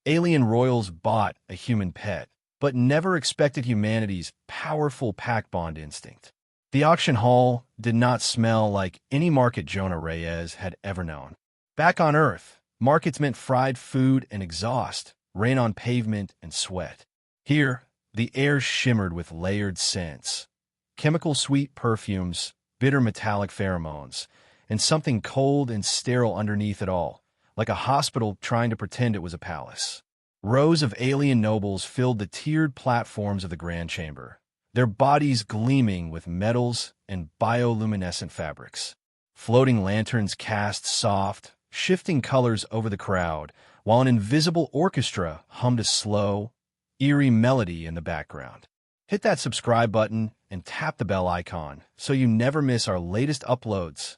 Alien royals bought a human pet, but never expected humanity's powerful pack bond instinct. The auction hall did not smell like any market Jonah Reyes had ever known. Back on Earth, markets meant fried food and exhaust, rain on pavement and sweat. Here, the air shimmered with layered scents, chemical-sweet perfumes, bitter metallic pheromones, and something cold and sterile underneath it all, like a hospital trying to pretend it was a palace. Rows of alien nobles filled the tiered platforms of the grand chamber, their bodies gleaming with metals and bioluminescent fabrics. Floating lanterns cast soft, shifting colors over the crowd, while an invisible orchestra hummed a slow, eerie melody in the background. Hit that subscribe button and tap the bell icon so you never miss our latest uploads.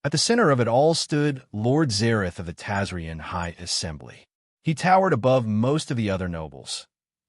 At the center of it all stood Lord Zareth of the Tazrian High Assembly. He towered above most of the other nobles,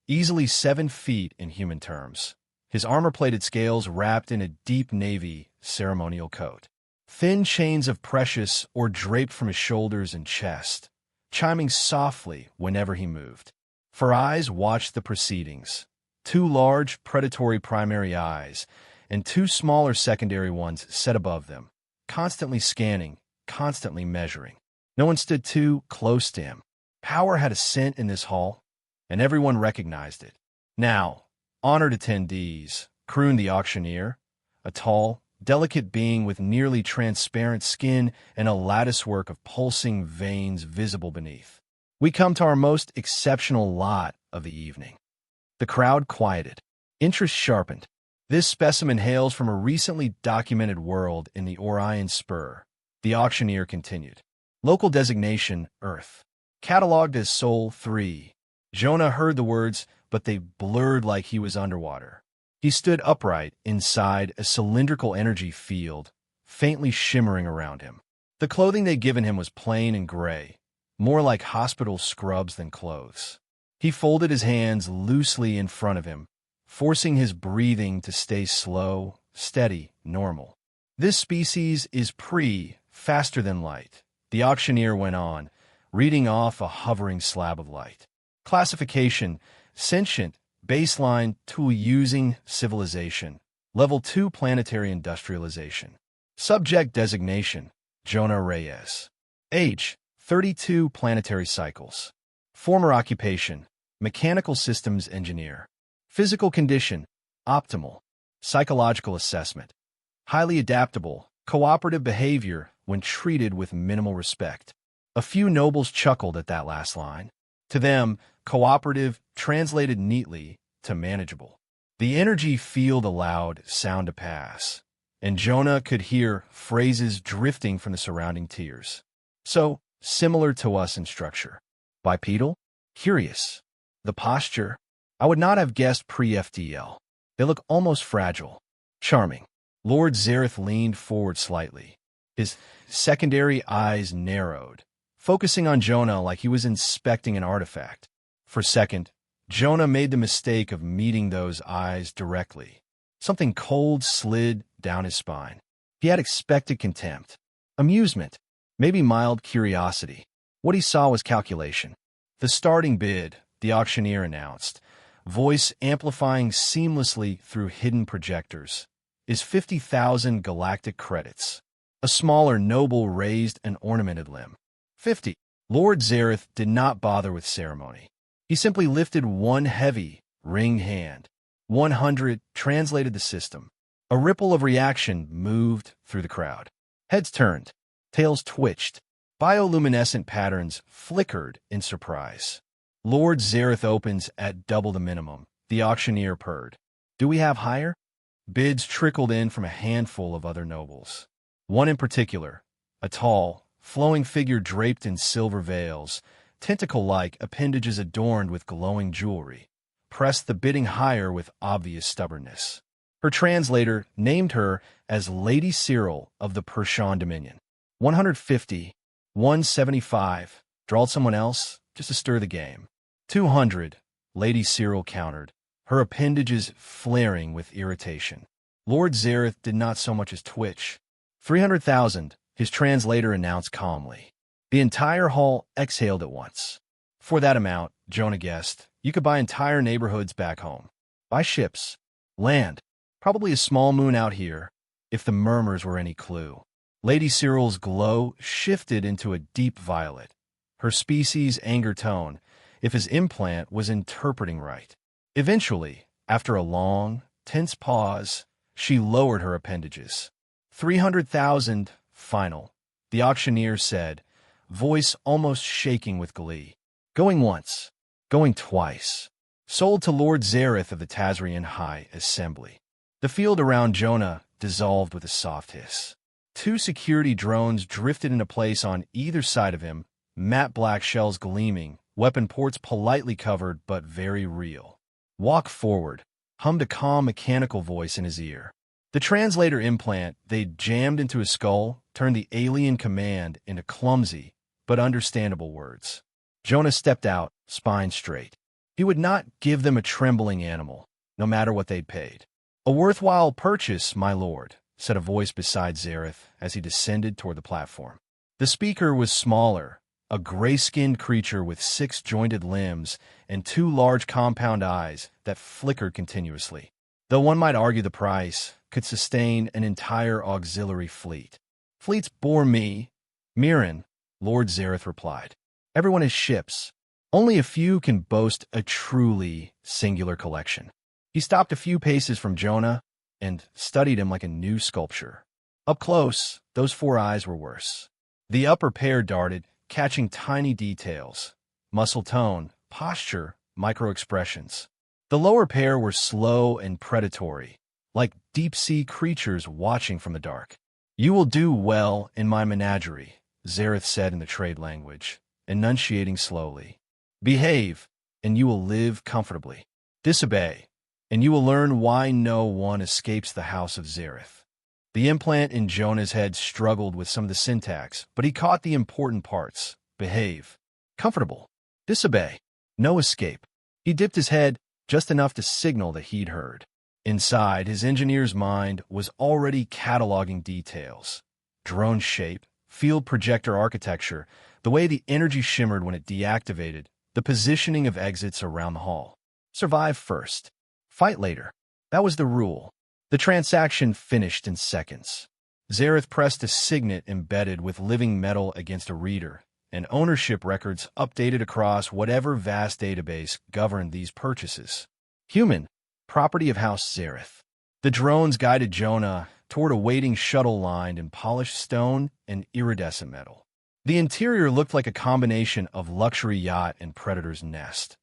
easily 7 feet in human terms, his armor-plated scales wrapped in a deep navy ceremonial coat. Thin chains of precious ore draped from his shoulders and chest, chiming softly whenever he moved. For eyes watched the proceedings, 2 large, predatory primary eyes, and 2 smaller secondary ones set above them, constantly scanning, constantly measuring. No one stood too close to him. Power had a scent in this hall, and everyone recognized it. Now, honored attendees, crooned the auctioneer, a tall, delicate being with nearly transparent skin and a latticework of pulsing veins visible beneath. We come to our most exceptional lot of the evening. The crowd quieted. Interest sharpened. This specimen hails from a recently documented world in the Orion Spur. The auctioneer continued. Local designation, Earth. Cataloged as Sol 3. Jonah heard the words, but they blurred like he was underwater. He stood upright inside a cylindrical energy field, faintly shimmering around him. The clothing they'd given him was plain and gray, more like hospital scrubs than clothes. He folded his hands loosely in front of him, forcing his breathing to stay slow, steady, normal. This species is faster than light, the auctioneer went on, reading off a hovering slab of light. Classification, sentient, baseline tool-using civilization, level 2 planetary industrialization. Subject designation, Jonah Reyes. Age, 32 planetary cycles. Former occupation, mechanical systems engineer. Physical condition, optimal. Psychological assessment, highly adaptable, cooperative behavior when treated with minimal respect. A few nobles chuckled at that last line. To them, cooperative translated neatly to manageable. The energy field allowed sound to pass, and Jonah could hear phrases drifting from the surrounding tiers. So, similar to us in structure. Bipedal? Curious. The posture? I would not have guessed pre-FDL. They look almost fragile. Charming. Lord Zareth leaned forward slightly. His secondary eyes narrowed, focusing on Jonah like he was inspecting an artifact. For a second, Jonah made the mistake of meeting those eyes directly. Something cold slid down his spine. He had expected contempt, amusement, maybe mild curiosity. What he saw was calculation. The starting bid, the auctioneer announced, voice amplifying seamlessly through hidden projectors, is 50,000 galactic credits. A smaller noble raised an ornamented limb. 50. Lord Zareth did not bother with ceremony. He simply lifted one heavy, ringed hand. 100 translated the system. A ripple of reaction moved through the crowd. Heads turned. Tails twitched. Bioluminescent patterns flickered in surprise. Lord Zareth opens at double the minimum. The auctioneer purred. Do we have higher? Bids trickled in from a handful of other nobles. One in particular, a tall, flowing figure draped in silver veils, tentacle-like appendages adorned with glowing jewelry, pressed the bidding higher with obvious stubbornness. Her translator named her as Lady Cyril of the Persian Dominion. 150, 175, drawled someone else, just to stir the game. 200, Lady Cyril countered, her appendages flaring with irritation. Lord Zareth did not so much as twitch. 300,000, his translator announced calmly. The entire hall exhaled at once. For that amount, Jonah guessed, you could buy entire neighborhoods back home. Buy ships. Land. Probably a small moon out here, if the murmurs were any clue. Lady Cyril's glow shifted into a deep violet, her species' anger tone, if his implant was interpreting right. Eventually, after a long, tense pause, she lowered her appendages. 300,000, final, the auctioneer said, voice almost shaking with glee. Going once, going twice. Sold to Lord Zareth of the Tazrian High Assembly. The field around Jonah dissolved with a soft hiss. 2 security drones drifted into place on either side of him, matte black shells gleaming, weapon ports politely covered but very real. Walk forward, hummed a calm mechanical voice in his ear. The translator implant they'd jammed into his skull turned the alien command into clumsy but understandable words. Jonah stepped out, spine straight. He would not give them a trembling animal, no matter what they'd paid. A worthwhile purchase, my lord, said a voice beside Zareth as he descended toward the platform. The speaker was smaller, a gray-skinned creature with 6 jointed limbs and 2 large compound eyes that flickered continuously. Though one might argue the price could sustain an entire auxiliary fleet. Fleets bore me, Mirren, Lord Zareth replied. Everyone has ships. Only a few can boast a truly singular collection. He stopped a few paces from Jonah and studied him like a new sculpture. Up close, those 4 eyes were worse. The upper pair darted, catching tiny details, muscle tone, posture, micro-expressions. The lower pair were slow and predatory, like deep-sea creatures watching from the dark. You will do well in my menagerie, Zareth said in the trade language, enunciating slowly. Behave, and you will live comfortably. Disobey, and you will learn why no one escapes the house of Zareth. The implant in Jonah's head struggled with some of the syntax, but he caught the important parts. Behave. Comfortable. Disobey. No escape. He dipped his head just enough to signal that he'd heard. Inside, his engineer's mind was already cataloging details. Drone shape, field projector architecture, the way the energy shimmered when it deactivated, the positioning of exits around the hall. Survive first. Fight later. That was the rule. The transaction finished in seconds. Zareth pressed a signet embedded with living metal against a reader, and ownership records updated across whatever vast database governed these purchases. Human, property of House Zareth. The drones guided Jonah toward a waiting shuttle lined in polished stone and iridescent metal. The interior looked like a combination of luxury yacht and predator's nest.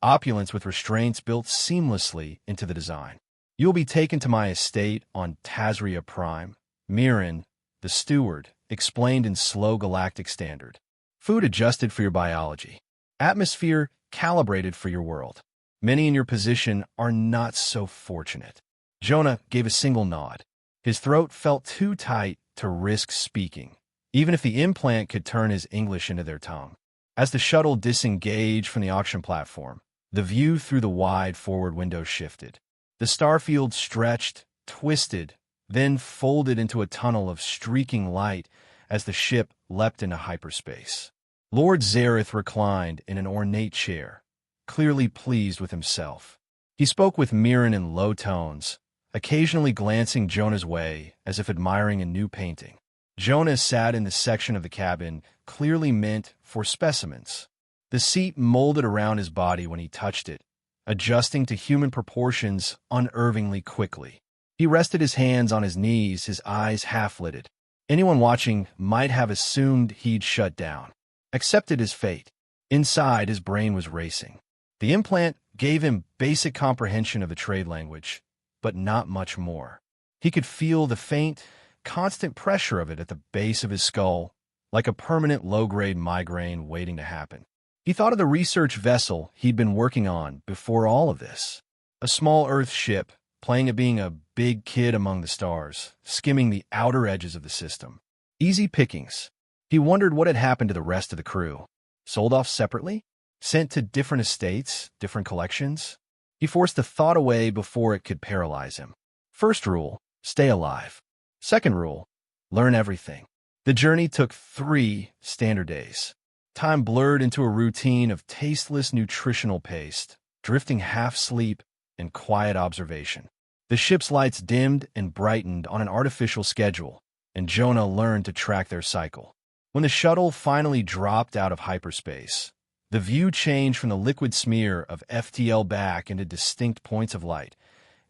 Opulence with restraints built seamlessly into the design. You'll be taken to my estate on Tazria Prime. Mirren, the steward, explained in slow galactic standard. Food adjusted for your biology. Atmosphere calibrated for your world. Many in your position are not so fortunate. Jonah gave a single nod. His throat felt too tight to risk speaking, even if the implant could turn his English into their tongue. As the shuttle disengaged from the auction platform, the view through the wide forward window shifted. The starfield stretched, twisted, then folded into a tunnel of streaking light as the ship leapt into hyperspace. Lord Zareth reclined in an ornate chair, clearly pleased with himself. He spoke with Mirren in low tones, occasionally glancing Jonah's way as if admiring a new painting. Jonah sat in the section of the cabin clearly meant for specimens. The seat molded around his body when he touched it, adjusting to human proportions unervingly quickly. He rested his hands on his knees, his eyes half-lidded. Anyone watching might have assumed he'd shut down, accepted his fate. Inside, his brain was racing. The implant gave him basic comprehension of the trade language, but not much more. He could feel the faint, constant pressure of it at the base of his skull, like a permanent low-grade migraine waiting to happen. He thought of the research vessel he'd been working on before all of this. A small Earth ship, playing at being a big kid among the stars, skimming the outer edges of the system. Easy pickings. He wondered what had happened to the rest of the crew. Sold off separately? Sent to different estates, different collections? He forced the thought away before it could paralyze him. First rule, stay alive. Second rule, learn everything. The journey took 3 standard days. Time blurred into a routine of tasteless nutritional paste, drifting half-sleep and quiet observation. The ship's lights dimmed and brightened on an artificial schedule, and Jonah learned to track their cycle. When the shuttle finally dropped out of hyperspace, the view changed from the liquid smear of FTL back into distinct points of light,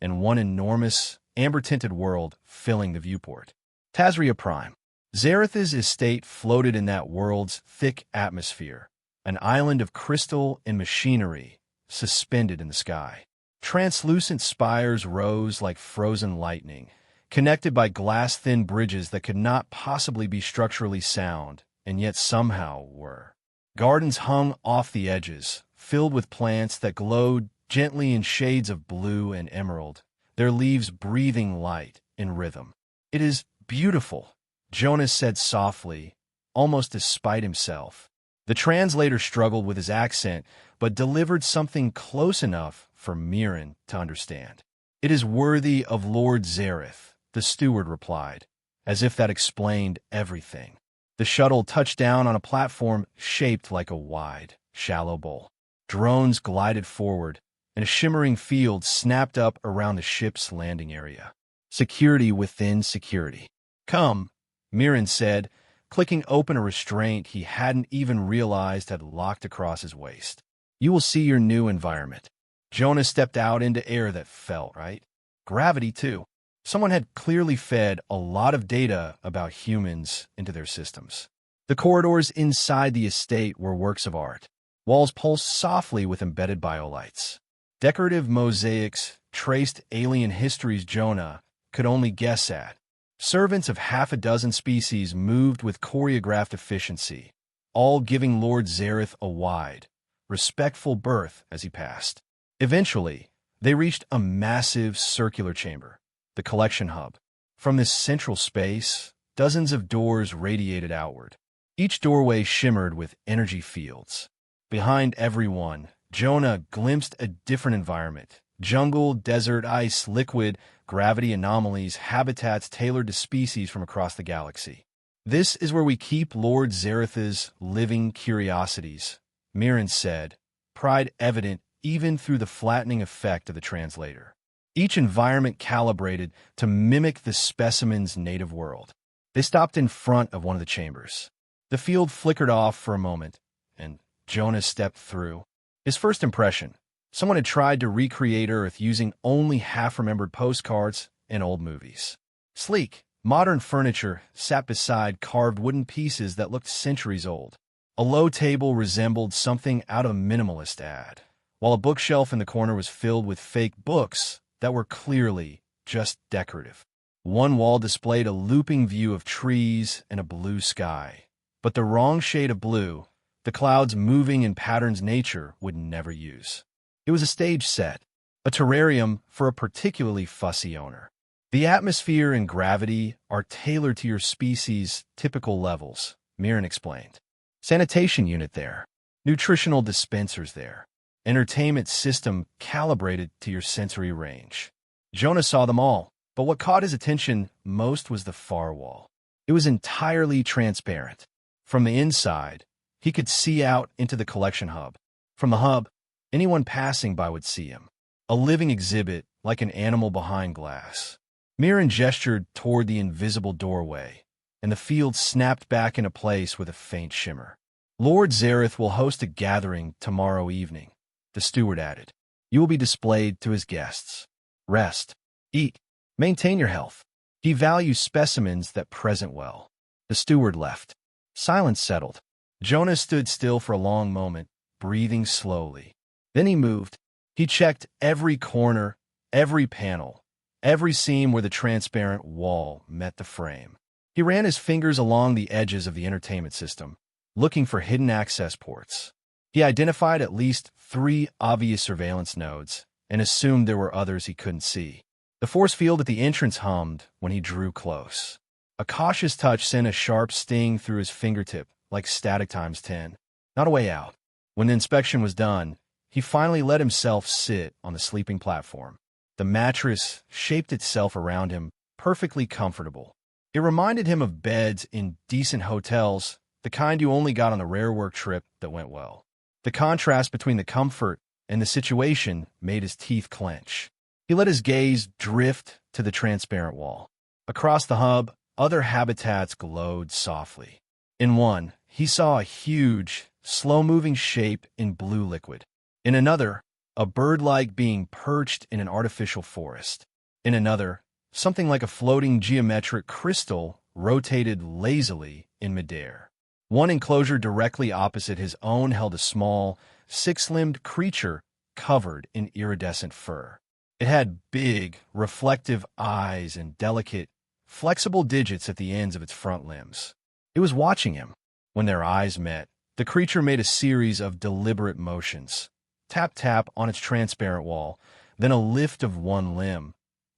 and one enormous, amber-tinted world filling the viewport. Tazria Prime. Zareth's estate floated in that world's thick atmosphere, an island of crystal and machinery suspended in the sky. Translucent spires rose like frozen lightning, connected by glass-thin bridges that could not possibly be structurally sound, and yet somehow were. Gardens hung off the edges, filled with plants that glowed gently in shades of blue and emerald, their leaves breathing light and rhythm. "It is beautiful," Jonas said softly, almost despite himself. The translator struggled with his accent, but delivered something close enough for Mirren to understand. "It is worthy of Lord Zareth," the steward replied, as if that explained everything. The shuttle touched down on a platform shaped like a wide, shallow bowl. Drones glided forward, and a shimmering field snapped up around the ship's landing area. Security within security. "Come," Mirren said, clicking open a restraint he hadn't even realized had locked across his waist. "You will see your new environment." Jonah stepped out into air that felt right. Gravity, too. Someone had clearly fed a lot of data about humans into their systems. The corridors inside the estate were works of art. Walls pulsed softly with embedded biolights. Decorative mosaics traced alien histories Jonah could only guess at. Servants of half a dozen species moved with choreographed efficiency, all giving Lord Zareth a wide, respectful berth as he passed. Eventually, they reached a massive circular chamber, the collection hub. From this central space, dozens of doors radiated outward. Each doorway shimmered with energy fields. Behind every one, Jonah glimpsed a different environment. Jungle, desert, ice, liquid, gravity anomalies, habitats tailored to species from across the galaxy. "This is where we keep Lord Zareth's living curiosities," Mirren said, pride evident even through the flattening effect of the translator. Each environment calibrated to mimic the specimen's native world. They stopped in front of one of the chambers. The field flickered off for a moment, and Jonah stepped through. His first impression: someone had tried to recreate Earth using only half-remembered postcards and old movies. Sleek, modern furniture sat beside carved wooden pieces that looked centuries old. A low table resembled something out of a minimalist ad, while a bookshelf in the corner was filled with fake books that were clearly just decorative. One wall displayed a looping view of trees and a blue sky, but the wrong shade of blue, the clouds moving in patterns nature would never use. It was a stage set, a terrarium for a particularly fussy owner. "The atmosphere and gravity are tailored to your species' typical levels," Mirren explained. "Sanitation unit there, nutritional dispensers there, entertainment system calibrated to your sensory range." Jonah saw them all, but what caught his attention most was the far wall. It was entirely transparent. From the inside, he could see out into the collection hub. From the hub, anyone passing by would see him, a living exhibit like an animal behind glass. Mirren gestured toward the invisible doorway, and the field snapped back into place with a faint shimmer. "Lord Zareth will host a gathering tomorrow evening," the steward added. "You will be displayed to his guests. Rest, eat, maintain your health. He values specimens that present well." The steward left. Silence settled. Jonah stood still for a long moment, breathing slowly. Then he moved. He checked every corner, every panel, every seam where the transparent wall met the frame. He ran his fingers along the edges of the entertainment system, looking for hidden access ports. He identified at least 3 obvious surveillance nodes and assumed there were others he couldn't see. The force field at the entrance hummed when he drew close. A cautious touch sent a sharp sting through his fingertip, like static times 10. Not a way out. When the inspection was done, he finally let himself sit on the sleeping platform. The mattress shaped itself around him, perfectly comfortable. It reminded him of beds in decent hotels, the the kind you only got on the rare work trip that went well. The contrast between the comfort and the situation made his teeth clench. He let his gaze drift to the transparent wall. Across the hub, other habitats glowed softly. In one, he saw a huge, slow-moving shape in blue liquid. In another, a bird-like being perched in an artificial forest. In another, something like a floating geometric crystal rotated lazily in midair. One enclosure directly opposite his own held a small, six-limbed creature covered in iridescent fur. It had big, reflective eyes and delicate, flexible digits at the ends of its front limbs. It was watching him. When their eyes met, the creature made a series of deliberate motions. Tap-tap on its transparent wall, then a lift of one limb,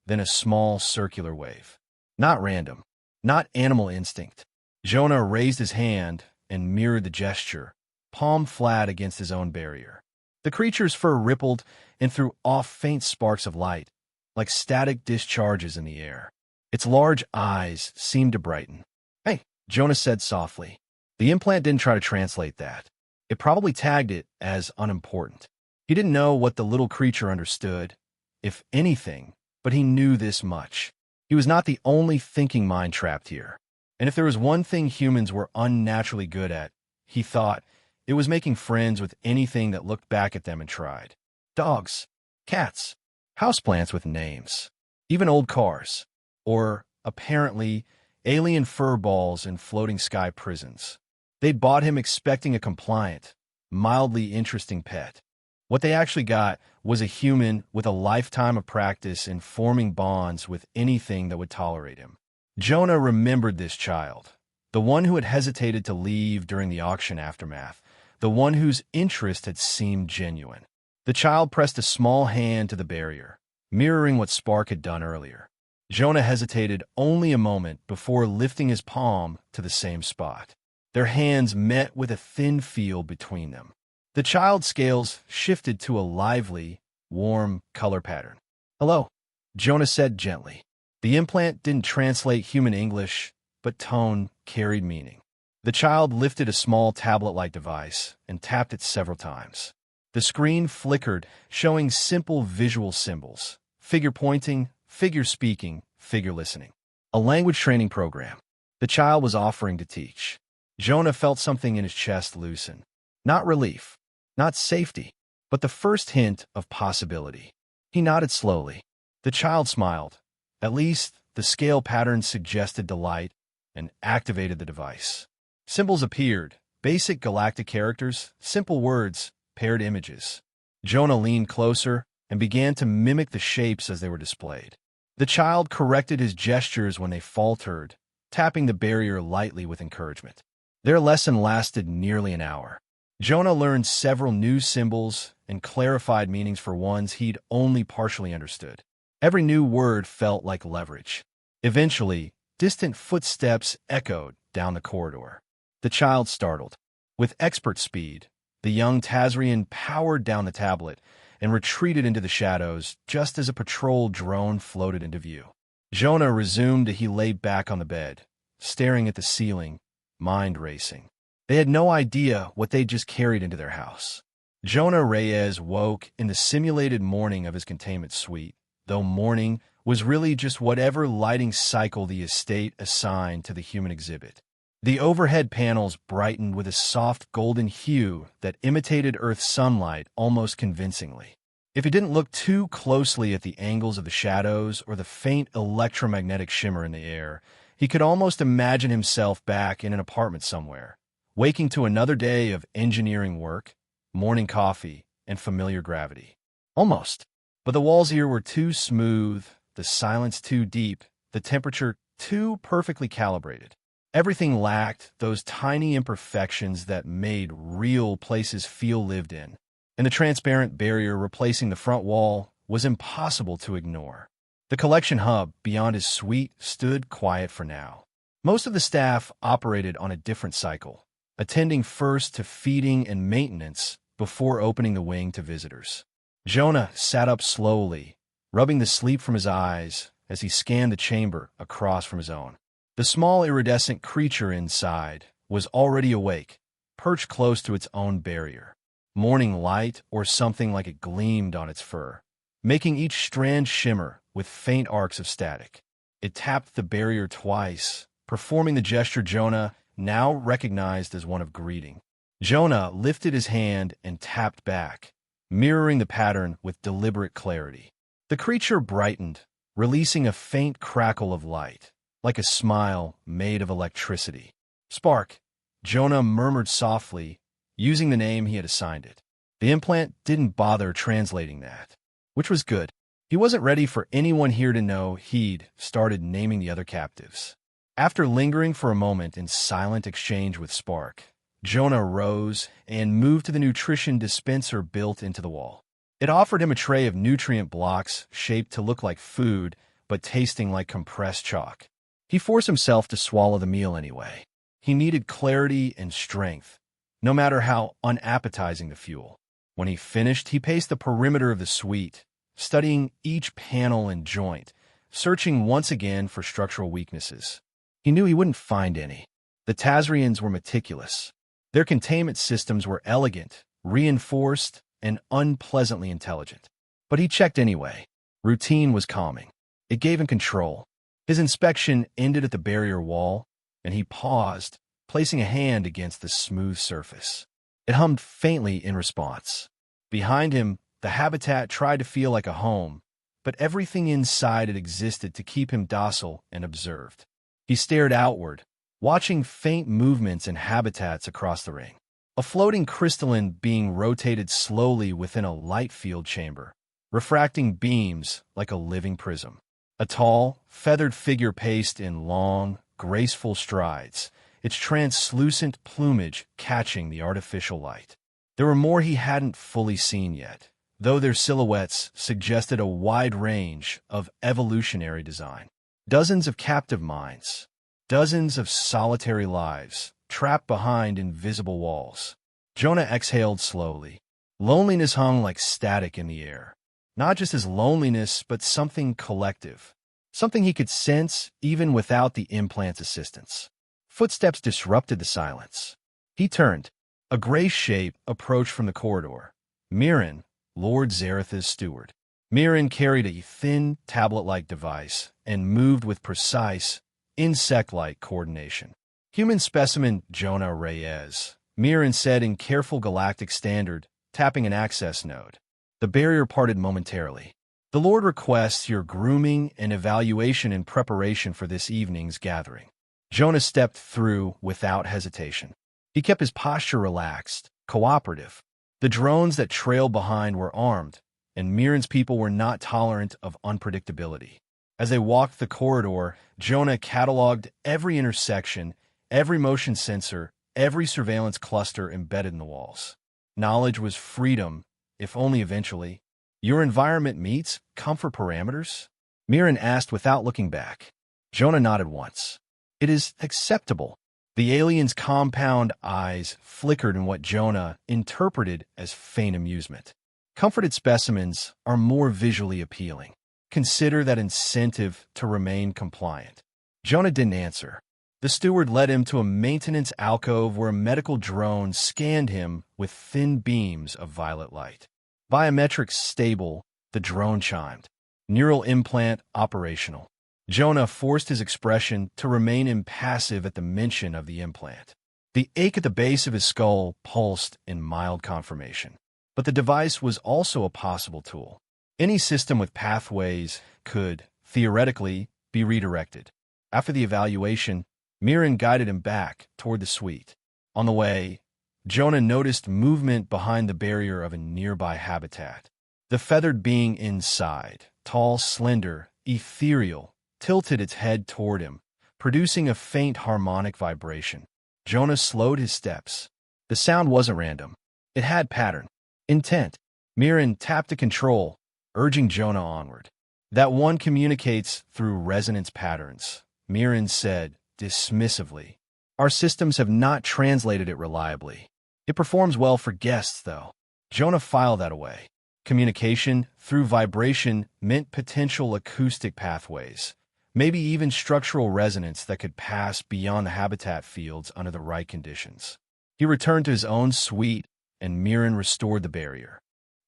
then a small circular wave. Not random, not animal instinct. Jonah raised his hand and mirrored the gesture, palm flat against his own barrier. The creature's fur rippled and threw off faint sparks of light, like static discharges in the air. Its large eyes seemed to brighten. "Hey," Jonah said softly. The implant didn't try to translate that. It probably tagged it as unimportant. He didn't know what the little creature understood, if anything, but he knew this much. He was not the only thinking mind trapped here. And if there was one thing humans were unnaturally good at, he thought, it was making friends with anything that looked back at them and tried. Dogs, cats, houseplants with names, even old cars, or, apparently, alien fur balls in floating sky prisons. They'd bought him expecting a compliant, mildly interesting pet. What they actually got was a human with a lifetime of practice in forming bonds with anything that would tolerate him. Jonah remembered this child, the one who had hesitated to leave during the auction aftermath, the one whose interest had seemed genuine. The child pressed a small hand to the barrier, mirroring what Spark had done earlier. Jonah hesitated only a moment before lifting his palm to the same spot. Their hands met with a thin feel between them. The child's scales shifted to a lively, warm color pattern. "Hello," Jonah said gently. The implant didn't translate human English, but tone carried meaning. The child lifted a small tablet-like device and tapped it several times. The screen flickered, showing simple visual symbols: figure pointing, figure speaking, figure listening. A language training program. The child was offering to teach. Jonah felt something in his chest loosen. Not relief, not safety, but the first hint of possibility. He nodded slowly. The child smiled. At least, the scale pattern suggested delight, and activated the device. Symbols appeared, basic galactic characters, simple words, paired images. Jonah leaned closer and began to mimic the shapes as they were displayed. The child corrected his gestures when they faltered, tapping the barrier lightly with encouragement. Their lesson lasted nearly an hour. Jonah learned several new symbols and clarified meanings for ones he'd only partially understood. Every new word felt like leverage. Eventually, distant footsteps echoed down the corridor. The child startled. With expert speed, the young Tazrian powered down the tablet and retreated into the shadows just as a patrol drone floated into view. Jonah resumed as he lay back on the bed, staring at the ceiling, mind racing. They had no idea what they'd just carried into their house. Jonah Reyes woke in the simulated morning of his containment suite, though morning was really just whatever lighting cycle the estate assigned to the human exhibit. The overhead panels brightened with a soft golden hue that imitated Earth's sunlight almost convincingly. If he didn't look too closely at the angles of the shadows or the faint electromagnetic shimmer in the air, he could almost imagine himself back in an apartment somewhere, waking to another day of engineering work, morning coffee, and familiar gravity. Almost. But the walls here were too smooth, the silence too deep, the temperature too perfectly calibrated. Everything lacked those tiny imperfections that made real places feel lived in, and the transparent barrier replacing the front wall was impossible to ignore. The collection hub beyond his suite stood quiet for now. Most of the staff operated on a different cycle, attending first to feeding and maintenance before opening the wing to visitors. Jonah sat up slowly, rubbing the sleep from his eyes as he scanned the chamber across from his own. The small iridescent creature inside was already awake, perched close to its own barrier. Morning light or something like it gleamed on its fur, making each strand shimmer with faint arcs of static. It tapped the barrier twice, performing the gesture Jonah now recognized as one of greeting. Jonah lifted his hand and tapped back, mirroring the pattern with deliberate clarity. The creature brightened, releasing a faint crackle of light, like a smile made of electricity. Spark, Jonah murmured softly, using the name he had assigned it. The implant didn't bother translating that, which was good. He wasn't ready for anyone here to know he'd started naming the other captives. After lingering for a moment in silent exchange with Spark, Jonah rose and moved to the nutrition dispenser built into the wall. It offered him a tray of nutrient blocks shaped to look like food, but tasting like compressed chalk. He forced himself to swallow the meal anyway. He needed clarity and strength, no matter how unappetizing the fuel. When he finished, he paced the perimeter of the suite, studying each panel and joint, searching once again for structural weaknesses. He knew he wouldn't find any. The Tazrians were meticulous. Their containment systems were elegant, reinforced, and unpleasantly intelligent. But he checked anyway. Routine was calming. It gave him control. His inspection ended at the barrier wall, and he paused, placing a hand against the smooth surface. It hummed faintly in response. Behind him, the habitat tried to feel like a home, but everything inside it existed to keep him docile and observed. He stared outward, watching faint movements in habitats across the ring. A floating crystalline being rotated slowly within a light field chamber, refracting beams like a living prism. A tall, feathered figure paced in long, graceful strides, its translucent plumage catching the artificial light. There were more he hadn't fully seen yet, though their silhouettes suggested a wide range of evolutionary design. Dozens of captive minds, dozens of solitary lives, trapped behind invisible walls. Jonah exhaled slowly. Loneliness hung like static in the air. Not just his loneliness, but something collective. Something he could sense even without the implant's assistance. Footsteps disrupted the silence. He turned. A gray shape approached from the corridor. Mirren, Lord Zaretha's steward. Mirren carried a thin, tablet-like device and moved with precise, insect-like coordination. Human specimen Jonah Reyes, Mirren said in careful galactic standard, tapping an access node. The barrier parted momentarily. The Lord requests your grooming and evaluation in preparation for this evening's gathering. Jonah stepped through without hesitation. He kept his posture relaxed, cooperative. The drones that trailed behind were armed, and Mirren's people were not tolerant of unpredictability. As they walked the corridor, Jonah cataloged every intersection, every motion sensor, every surveillance cluster embedded in the walls. Knowledge was freedom, if only eventually. Your environment meets comfort parameters? Mirren asked without looking back. Jonah nodded once. It is acceptable. The alien's compound eyes flickered in what Jonah interpreted as faint amusement. Comforted specimens are more visually appealing. Consider that incentive to remain compliant. Jonah didn't answer. The steward led him to a maintenance alcove where a medical drone scanned him with thin beams of violet light. Biometrics stable, the drone chimed. Neural implant operational. Jonah forced his expression to remain impassive at the mention of the implant. The ache at the base of his skull pulsed in mild confirmation. But the device was also a possible tool. Any system with pathways could, theoretically, be redirected. After the evaluation, Mirren guided him back toward the suite. On the way, Jonah noticed movement behind the barrier of a nearby habitat. The feathered being inside, tall, slender, ethereal, tilted its head toward him, producing a faint harmonic vibration. Jonah slowed his steps. The sound wasn't random. It had pattern, intent. Mirren tapped a control, urging Jonah onward. That one communicates through resonance patterns, Mirren said dismissively. Our systems have not translated it reliably. It performs well for guests, though. Jonah filed that away. Communication through vibration meant potential acoustic pathways, maybe even structural resonance that could pass beyond the habitat fields under the right conditions. He returned to his own suite, and Mirren restored the barrier.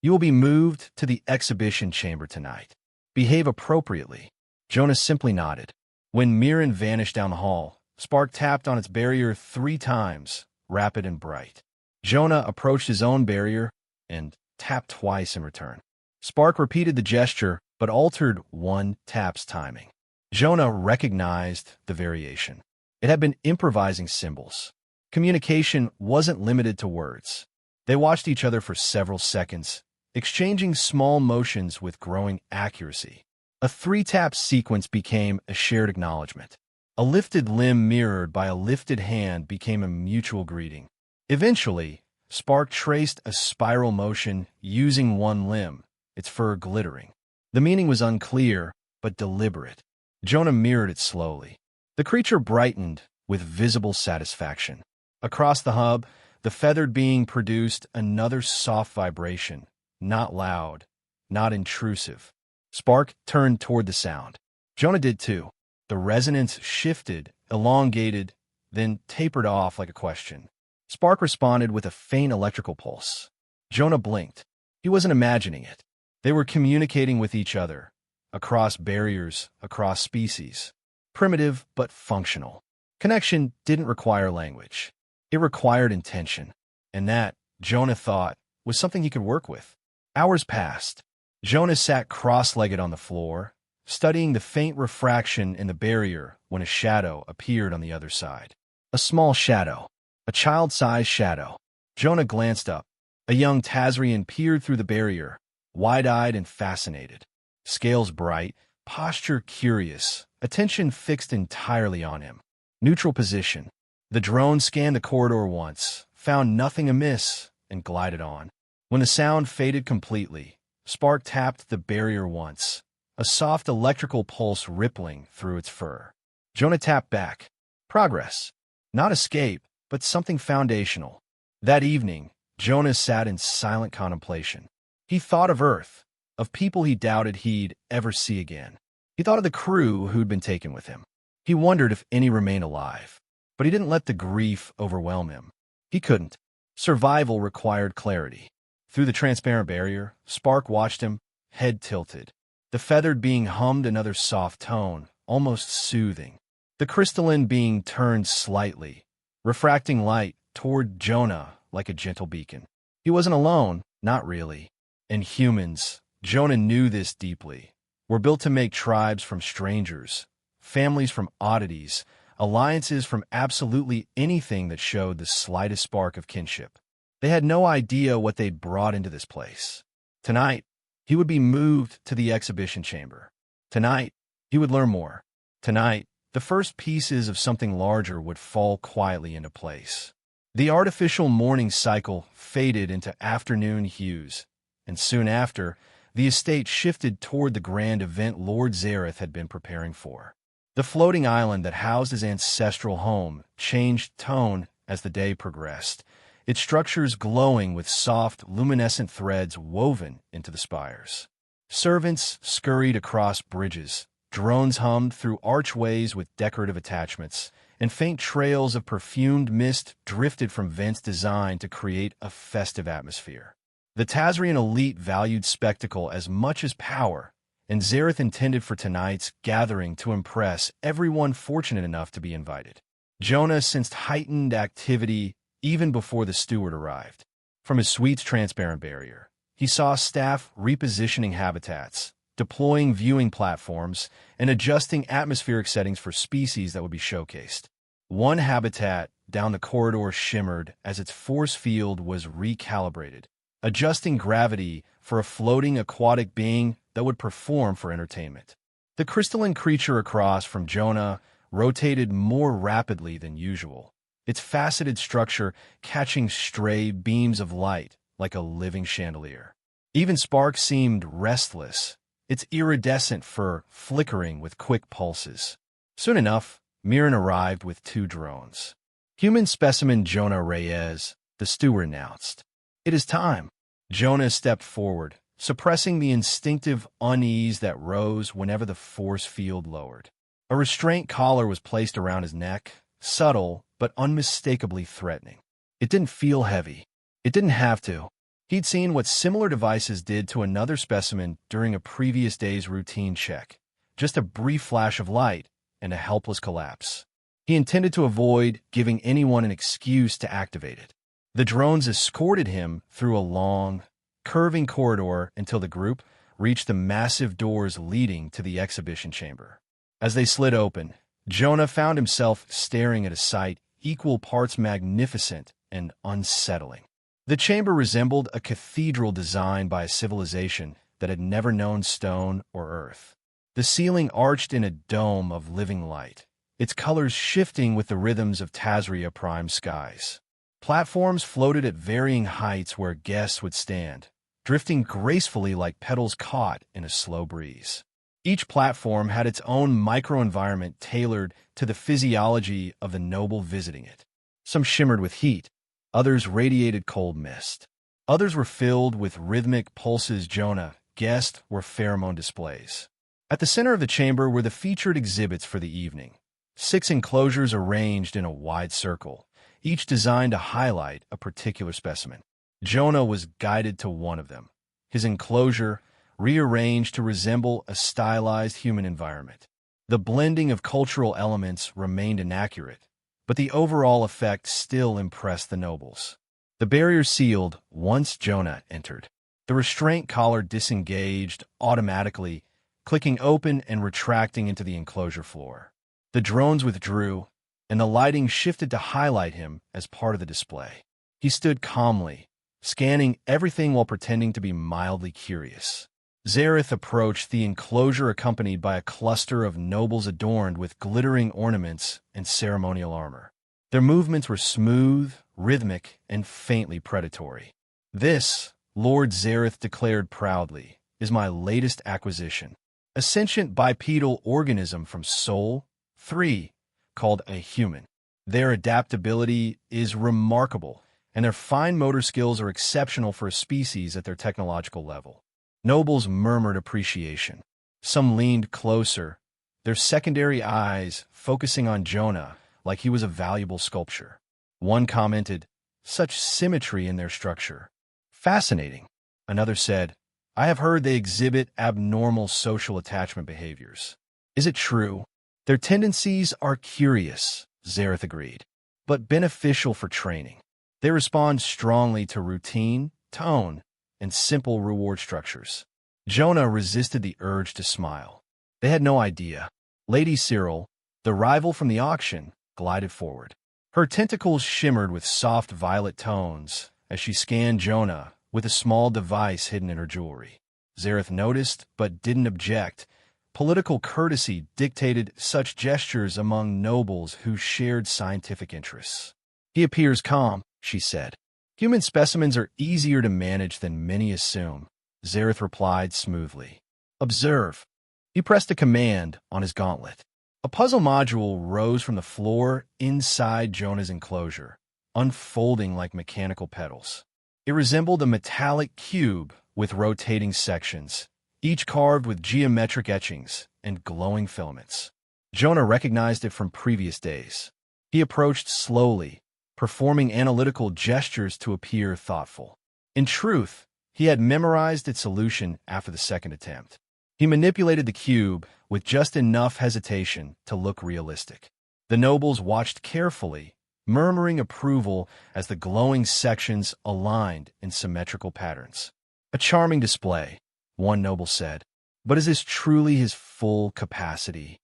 "You will be moved to the exhibition chamber tonight. Behave appropriately." Jonah simply nodded. When Mirren vanished down the hall, Spark tapped on its barrier 3 times, rapid and bright. Jonah approached his own barrier and tapped twice in return. Spark repeated the gesture, but altered one tap's timing. Jonah recognized the variation. It had been improvising symbols. Communication wasn't limited to words. They watched each other for several seconds, exchanging small motions with growing accuracy. A 3-tap sequence became a shared acknowledgement. A lifted limb mirrored by a lifted hand became a mutual greeting. Eventually, Spark traced a spiral motion using one limb, its fur glittering. The meaning was unclear, but deliberate. Jonah mirrored it slowly. The creature brightened with visible satisfaction. Across the hub, the feathered being produced another soft vibration, not loud, not intrusive. Spark turned toward the sound. Jonah did too. The resonance shifted, elongated, then tapered off like a question. Spark responded with a faint electrical pulse. Jonah blinked. He wasn't imagining it. They were communicating with each other, across barriers, across species. Primitive but functional. Connection didn't require language. It required intention. And that, Jonah thought, was something he could work with. Hours passed. Jonah sat cross-legged on the floor, studying the faint refraction in the barrier when a shadow appeared on the other side. A small shadow. A child-sized shadow. Jonah glanced up. A young Tazrian peered through the barrier, wide-eyed and fascinated. Scales bright, posture curious, attention fixed entirely on him. Neutral position. The drone scanned the corridor once, found nothing amiss, and glided on. When the sound faded completely, Spark tapped the barrier once, a soft electrical pulse rippling through its fur. Jonah tapped back. Progress. Not escape, but something foundational. That evening, Jonah sat in silent contemplation. He thought of Earth, of people he doubted he'd ever see again. He thought of the crew who'd been taken with him. He wondered if any remained alive, but he didn't let the grief overwhelm him. He couldn't. Survival required clarity. Through the transparent barrier, Spark watched him, head tilted. The feathered being hummed another soft tone, almost soothing. The crystalline being turned slightly, refracting light toward Jonah like a gentle beacon. He wasn't alone, not really. And humans, Jonah knew this deeply, were built to make tribes from strangers, families from oddities, alliances from absolutely anything that showed the slightest spark of kinship. They had no idea what they'd brought into this place. Tonight, he would be moved to the exhibition chamber. Tonight, he would learn more. Tonight, the first pieces of something larger would fall quietly into place. The artificial morning cycle faded into afternoon hues, and soon after, the estate shifted toward the grand event Lord Zareth had been preparing for. The floating island that housed his ancestral home changed tone as the day progressed, its structures glowing with soft, luminescent threads woven into the spires. Servants scurried across bridges, drones hummed through archways with decorative attachments, and faint trails of perfumed mist drifted from vents designed to create a festive atmosphere. The Tazrian elite valued spectacle as much as power, and Zareth intended for tonight's gathering to impress everyone fortunate enough to be invited. Jonah sensed heightened activity even before the steward arrived. From his suite's transparent barrier, he saw staff repositioning habitats, deploying viewing platforms, and adjusting atmospheric settings for species that would be showcased. One habitat down the corridor shimmered as its force field was recalibrated, adjusting gravity for a floating aquatic being that would perform for entertainment. The crystalline creature across from Jonah rotated more rapidly than usual, its faceted structure catching stray beams of light like a living chandelier. Even Spark seemed restless, its iridescent fur flickering with quick pulses. Soon enough, Mirren arrived with 2 drones. Human specimen Jonah Reyes, the steward announced. "It is time." Jonah stepped forward, suppressing the instinctive unease that rose whenever the force field lowered. A restraint collar was placed around his neck, subtle but unmistakably threatening. It didn't feel heavy. It didn't have to. He'd seen what similar devices did to another specimen during a previous day's routine check. Just a brief flash of light and a helpless collapse. He intended to avoid giving anyone an excuse to activate it. The drones escorted him through a long, curving corridor until the group reached the massive doors leading to the exhibition chamber. As they slid open, Jonah found himself staring at a sight equal parts magnificent and unsettling. The chamber resembled a cathedral designed by a civilization that had never known stone or earth. The ceiling arched in a dome of living light, its colors shifting with the rhythms of Tazria Prime skies. Platforms floated at varying heights where guests would stand, drifting gracefully like petals caught in a slow breeze. Each platform had its own microenvironment tailored to the physiology of the noble visiting it. Some shimmered with heat, others radiated cold mist. Others were filled with rhythmic pulses. Jonah guessed were pheromone displays. At the center of the chamber were the featured exhibits for the evening. 6 enclosures arranged in a wide circle, each designed to highlight a particular specimen. Jonah was guided to one of them, his enclosure rearranged to resemble a stylized human environment. The blending of cultural elements remained inaccurate, but the overall effect still impressed the nobles. The barrier sealed once Jonah entered. The restraint collar disengaged automatically, clicking open and retracting into the enclosure floor. The drones withdrew, and the lighting shifted to highlight him as part of the display. He stood calmly, scanning everything while pretending to be mildly curious. Zareth approached the enclosure accompanied by a cluster of nobles adorned with glittering ornaments and ceremonial armor. Their movements were smooth, rhythmic, and faintly predatory. "This," Lord Zareth declared proudly, "is my latest acquisition. A sentient bipedal organism from Sol 3, called a human. Their adaptability is remarkable, and their fine motor skills are exceptional for a species at their technological level." Nobles murmured appreciation. Some leaned closer, their secondary eyes focusing on Jonah like he was a valuable sculpture. One commented, "Such symmetry in their structure. Fascinating." Another said, "I have heard they exhibit abnormal social attachment behaviors. Is it true?" "Their tendencies are curious," Zareth agreed, "but beneficial for training. They respond strongly to routine, tone, and simple reward structures." Jonah resisted the urge to smile. They had no idea. Lady Cyril, the rival from the auction, glided forward. Her tentacles shimmered with soft violet tones as she scanned Jonah with a small device hidden in her jewelry. Zareth noticed but didn't object. Political courtesy dictated such gestures among nobles who shared scientific interests. "He appears calm," she said. "Human specimens are easier to manage than many assume," Zareth replied smoothly. "Observe." He pressed a command on his gauntlet. A puzzle module rose from the floor inside Jonah's enclosure, unfolding like mechanical petals. It resembled a metallic cube with rotating sections, each carved with geometric etchings and glowing filaments. Jonah recognized it from previous days. He approached slowly, performing analytical gestures to appear thoughtful. In truth, he had memorized its solution after the second attempt. He manipulated the cube with just enough hesitation to look realistic. The nobles watched carefully, murmuring approval as the glowing sections aligned in symmetrical patterns. "A charming display," one noble said. "But is this truly his full capacity?"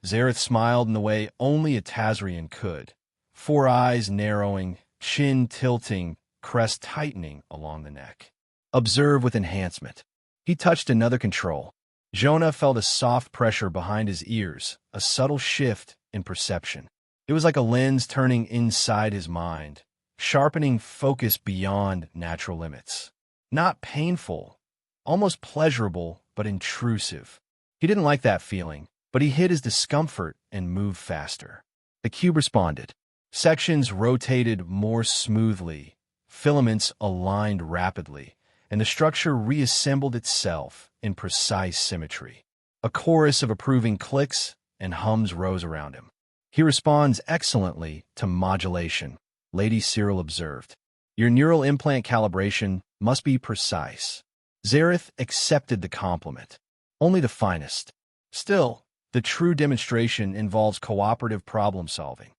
Zareth smiled in the way only a Tazrian could. 4 eyes narrowing, chin tilting, crest tightening along the neck. "Observe with enhancement." He touched another control. Jonah felt a soft pressure behind his ears, a subtle shift in perception. It was like a lens turning inside his mind, sharpening focus beyond natural limits. Not painful, almost pleasurable, but intrusive. He didn't like that feeling, but he hid his discomfort and moved faster. The cube responded. Sections rotated more smoothly, filaments aligned rapidly, and the structure reassembled itself in precise symmetry. A chorus of approving clicks and hums rose around him. He responds excellently to modulation, Lady Cyril observed. Your neural implant calibration must be precise. Zareth accepted the compliment. Only the finest. Still, the true demonstration involves cooperative problem-solving.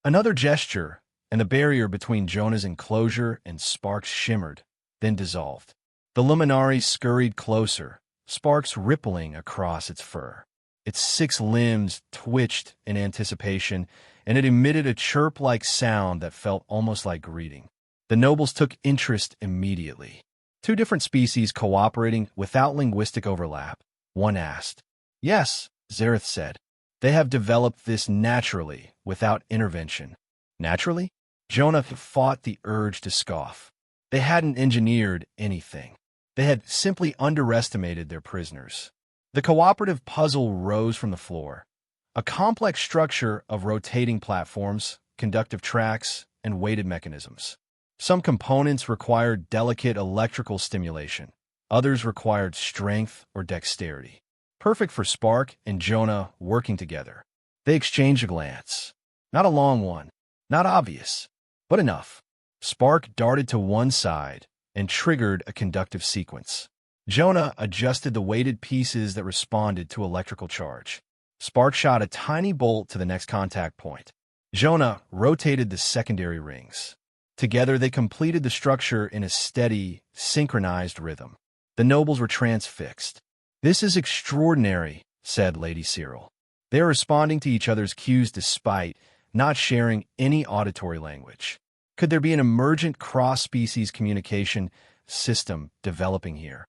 Another gesture, and the barrier between Jonah's enclosure and Sparks shimmered, then dissolved. The luminari scurried closer, sparks rippling across its fur. Its 6 limbs twitched in anticipation, and it emitted a chirp-like sound that felt almost like greeting. The nobles took interest immediately. 2 different species cooperating without linguistic overlap. One asked. Yes, Zareth said. They have developed this naturally, without intervention. Naturally? Jonah fought the urge to scoff. They hadn't engineered anything. They had simply underestimated their prisoners. The cooperative puzzle rose from the floor. A complex structure of rotating platforms, conductive tracks, and weighted mechanisms. Some components required delicate electrical stimulation. Others required strength or dexterity. Perfect for Spark and Jonah working together. They exchanged a glance. Not a long one. Not obvious. But enough. Spark darted to one side and triggered a conductive sequence. Jonah adjusted the weighted pieces that responded to electrical charge. Spark shot a tiny bolt to the next contact point. Jonah rotated the secondary rings. Together, they completed the structure in a steady, synchronized rhythm. The nobles were transfixed. This is extraordinary, said Lady Cyril. They are responding to each other's cues despite not sharing any auditory language. Could there be an emergent cross-species communication system developing here?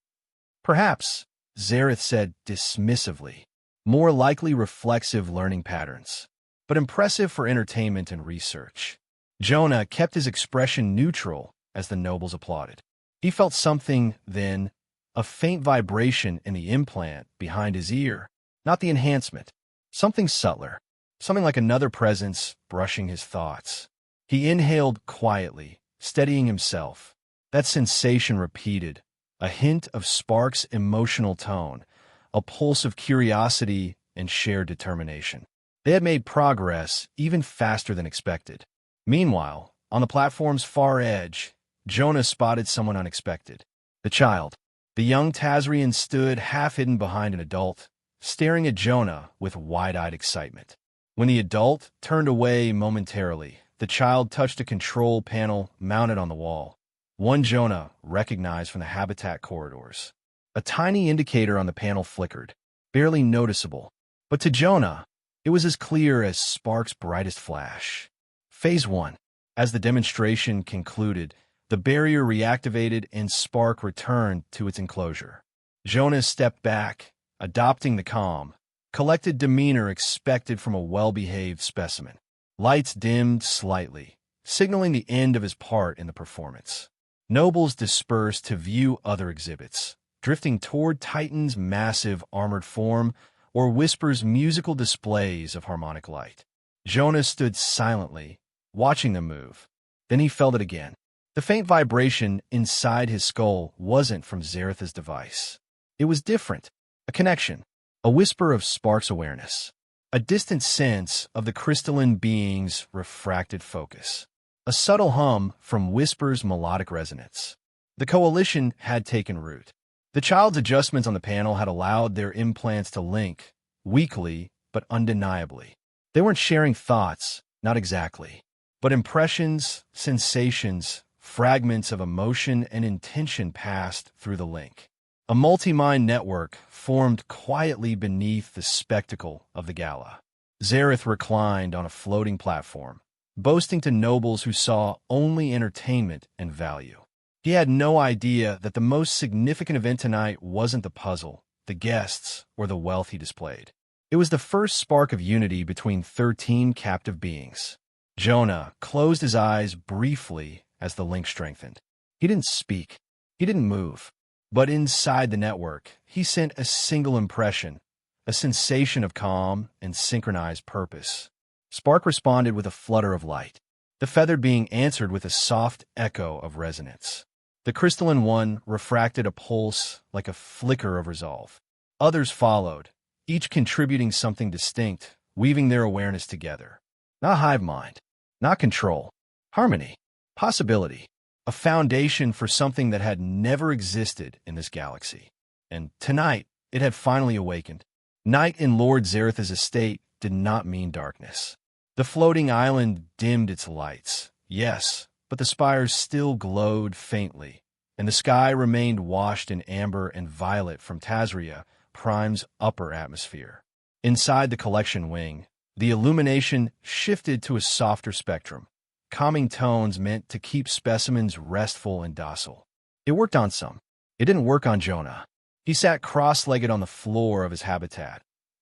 Perhaps, Zareth said dismissively. More likely reflexive learning patterns, but impressive for entertainment and research. Jonah kept his expression neutral as the nobles applauded. He felt something then, a faint vibration in the implant behind his ear, not the enhancement. Something subtler, something like another presence brushing his thoughts. He inhaled quietly, steadying himself. That sensation repeated, a hint of Spark's emotional tone, a pulse of curiosity and shared determination. They had made progress even faster than expected. Meanwhile, on the platform's far edge, Jonah spotted someone unexpected. The child. The young Tazrian stood half-hidden behind an adult, staring at Jonah with wide-eyed excitement. When the adult turned away momentarily, the child touched a control panel mounted on the wall. One Jonah recognized from the habitat corridors. A tiny indicator on the panel flickered, barely noticeable. But to Jonah, it was as clear as Spark's brightest flash. Phase 1. As the demonstration concluded, the barrier reactivated and Spark returned to its enclosure. Jonah stepped back, adopting the calm, collected demeanor expected from a well-behaved specimen. Lights dimmed slightly, signaling the end of his part in the performance. Nobles dispersed to view other exhibits, drifting toward Titan's massive armored form or Whisper's musical displays of harmonic light. Jonah stood silently, watching them move. Then he felt it again. The faint vibration inside his skull wasn't from Zareth's device. It was different. A connection. A whisper of Spark's awareness. A distant sense of the crystalline being's refracted focus. A subtle hum from Whisper's melodic resonance. The coalition had taken root. The child's adjustments on the panel had allowed their implants to link, weakly but undeniably. They weren't sharing thoughts, not exactly, but impressions, sensations, fragments of emotion and intention passed through the link. A multi-mind network formed quietly beneath the spectacle of the gala. Zareth reclined on a floating platform, boasting to nobles who saw only entertainment and value. He had no idea that the most significant event tonight wasn't the puzzle, the guests, or the wealth he displayed. It was the first spark of unity between 13 captive beings. Jonah closed his eyes briefly as the link strengthened. He didn't speak. He didn't move. But inside the network, he sent a single impression, a sensation of calm and synchronized purpose. Spark responded with a flutter of light. The feathered being answered with a soft echo of resonance. The crystalline one refracted a pulse like a flicker of resolve. Others followed, each contributing something distinct, weaving their awareness together. Not hive mind, not control, harmony, possibility, a foundation for something that had never existed in this galaxy. And tonight, it had finally awakened. Night in Lord Zaretha's estate did not mean darkness. The floating island dimmed its lights, yes, but the spires still glowed faintly, and the sky remained washed in amber and violet from Tazria Prime's upper atmosphere. Inside the collection wing, the illumination shifted to a softer spectrum, calming tones meant to keep specimens restful and docile. It worked on some. It didn't work on Jonah. He sat cross-legged on the floor of his habitat,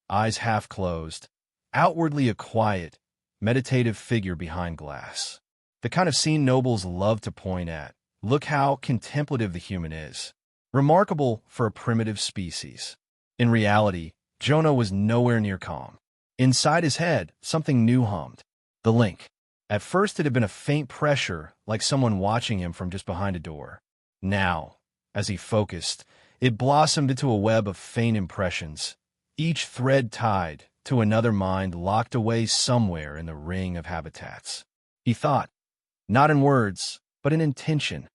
eyes half closed, outwardly a quiet, meditative figure behind glass. The kind of scene nobles love to point at. Look how contemplative the human is. Remarkable for a primitive species. In reality, Jonah was nowhere near calm. Inside his head, something new hummed. The link. At first it had been a faint pressure, like someone watching him from just behind a door. Now, as he focused, it blossomed into a web of faint impressions, each thread tied to another mind locked away somewhere in the ring of habitats. He thought, not in words, but in intention.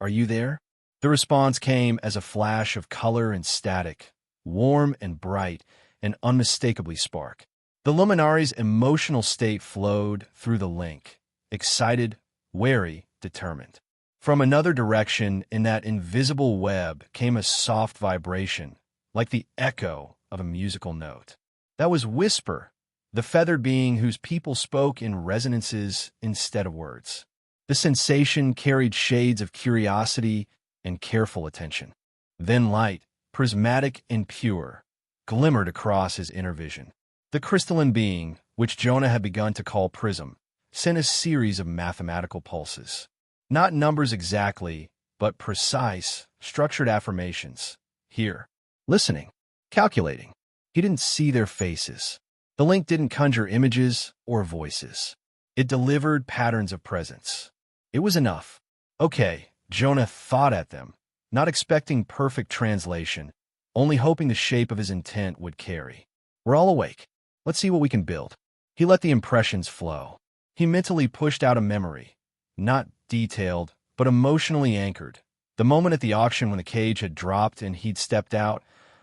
Are you there? The response came as a flash of color and static, warm and bright, and unmistakably spark. The Luminari's emotional state flowed through the link, excited, wary, determined. From another direction in that invisible web came a soft vibration, like the echo of a musical note. That was Whisper, the feathered being whose people spoke in resonances instead of words. The sensation carried shades of curiosity and careful attention. Then light, prismatic and pure, glimmered across his inner vision. The crystalline being, which Jonah had begun to call Prism, sent a series of mathematical pulses. Not numbers exactly, but precise, structured affirmations. Here, listening, calculating. He didn't see their faces. The link didn't conjure images or voices. It delivered patterns of presence. It was enough. Okay, Jonah thought at them, not expecting perfect translation, only hoping the shape of his intent would carry. We're all awake. Let's see what we can build. He let the impressions flow. He mentally pushed out a memory, not detailed, but emotionally anchored. The moment at the auction when the cage had dropped and he'd stepped out,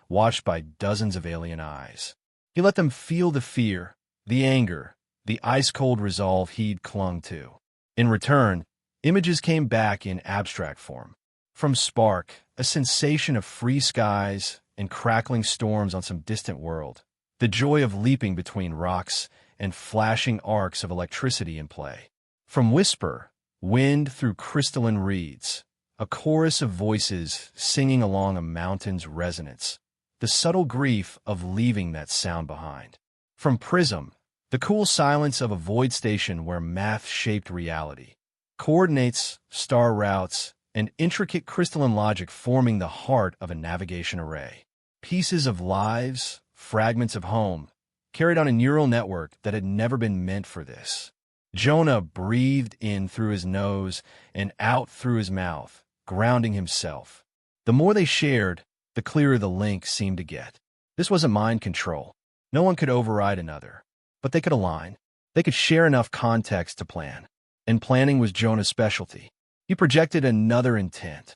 watched by dozens of alien eyes. He let them feel the fear, the anger, the ice-cold resolve he'd clung to. In return, images came back in abstract form. From Spark, a sensation of free skies and crackling storms on some distant world, the joy of leaping between rocks and flashing arcs of electricity in play. From Whisper, wind through crystalline reeds, a chorus of voices singing along a mountain's resonance, the subtle grief of leaving that sound behind. From Prism, the cool silence of a void station where math shaped reality, coordinates, star routes, and intricate crystalline logic forming the heart of a navigation array. Pieces of lives, fragments of home, carried on a neural network that had never been meant for this. Jonah breathed in through his nose and out through his mouth, grounding himself. The more they shared, the clearer the link seemed to get. This wasn't mind control. No one could override another. But they could align. They could share enough context to plan. And planning was Jonah's specialty. He projected another intent.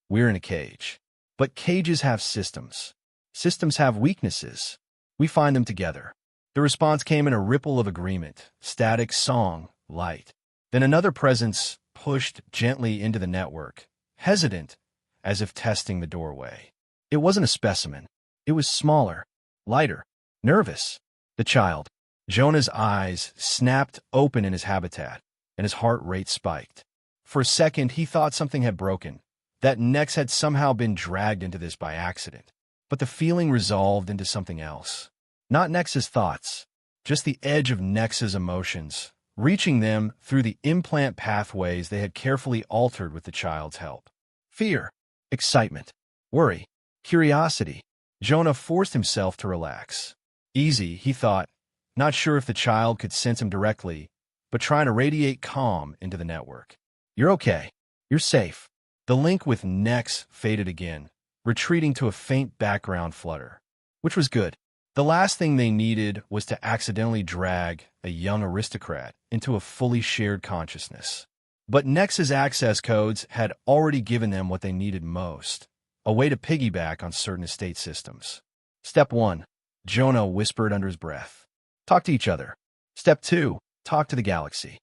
We're in a cage. But cages have systems. Systems have weaknesses. We find them together. The response came in a ripple of agreement, static song, light. Then another presence pushed gently into the network, hesitant, as if testing the doorway. It wasn't a specimen. It was smaller, lighter, nervous. The child. Jonah's eyes snapped open in his habitat, and his heart rate spiked. For a second, he thought something had broken, that Nex had somehow been dragged into this by accident. But the feeling resolved into something else. Not Nex's thoughts, just the edge of Nex's emotions, reaching them through the implant pathways they had carefully altered with the child's help. Fear, excitement, worry, curiosity. Jonah forced himself to relax. Easy, he thought, not sure if the child could sense him directly, but trying to radiate calm into the network. You're okay. You're safe. The link with Nex faded again, retreating to a faint background flutter. Which was good. The last thing they needed was to accidentally drag a young aristocrat into a fully shared consciousness. But Nex's access codes had already given them what they needed most, a way to piggyback on certain estate systems. Step 1. Jonah whispered under his breath. Talk to each other. Step 2. Talk to the galaxy.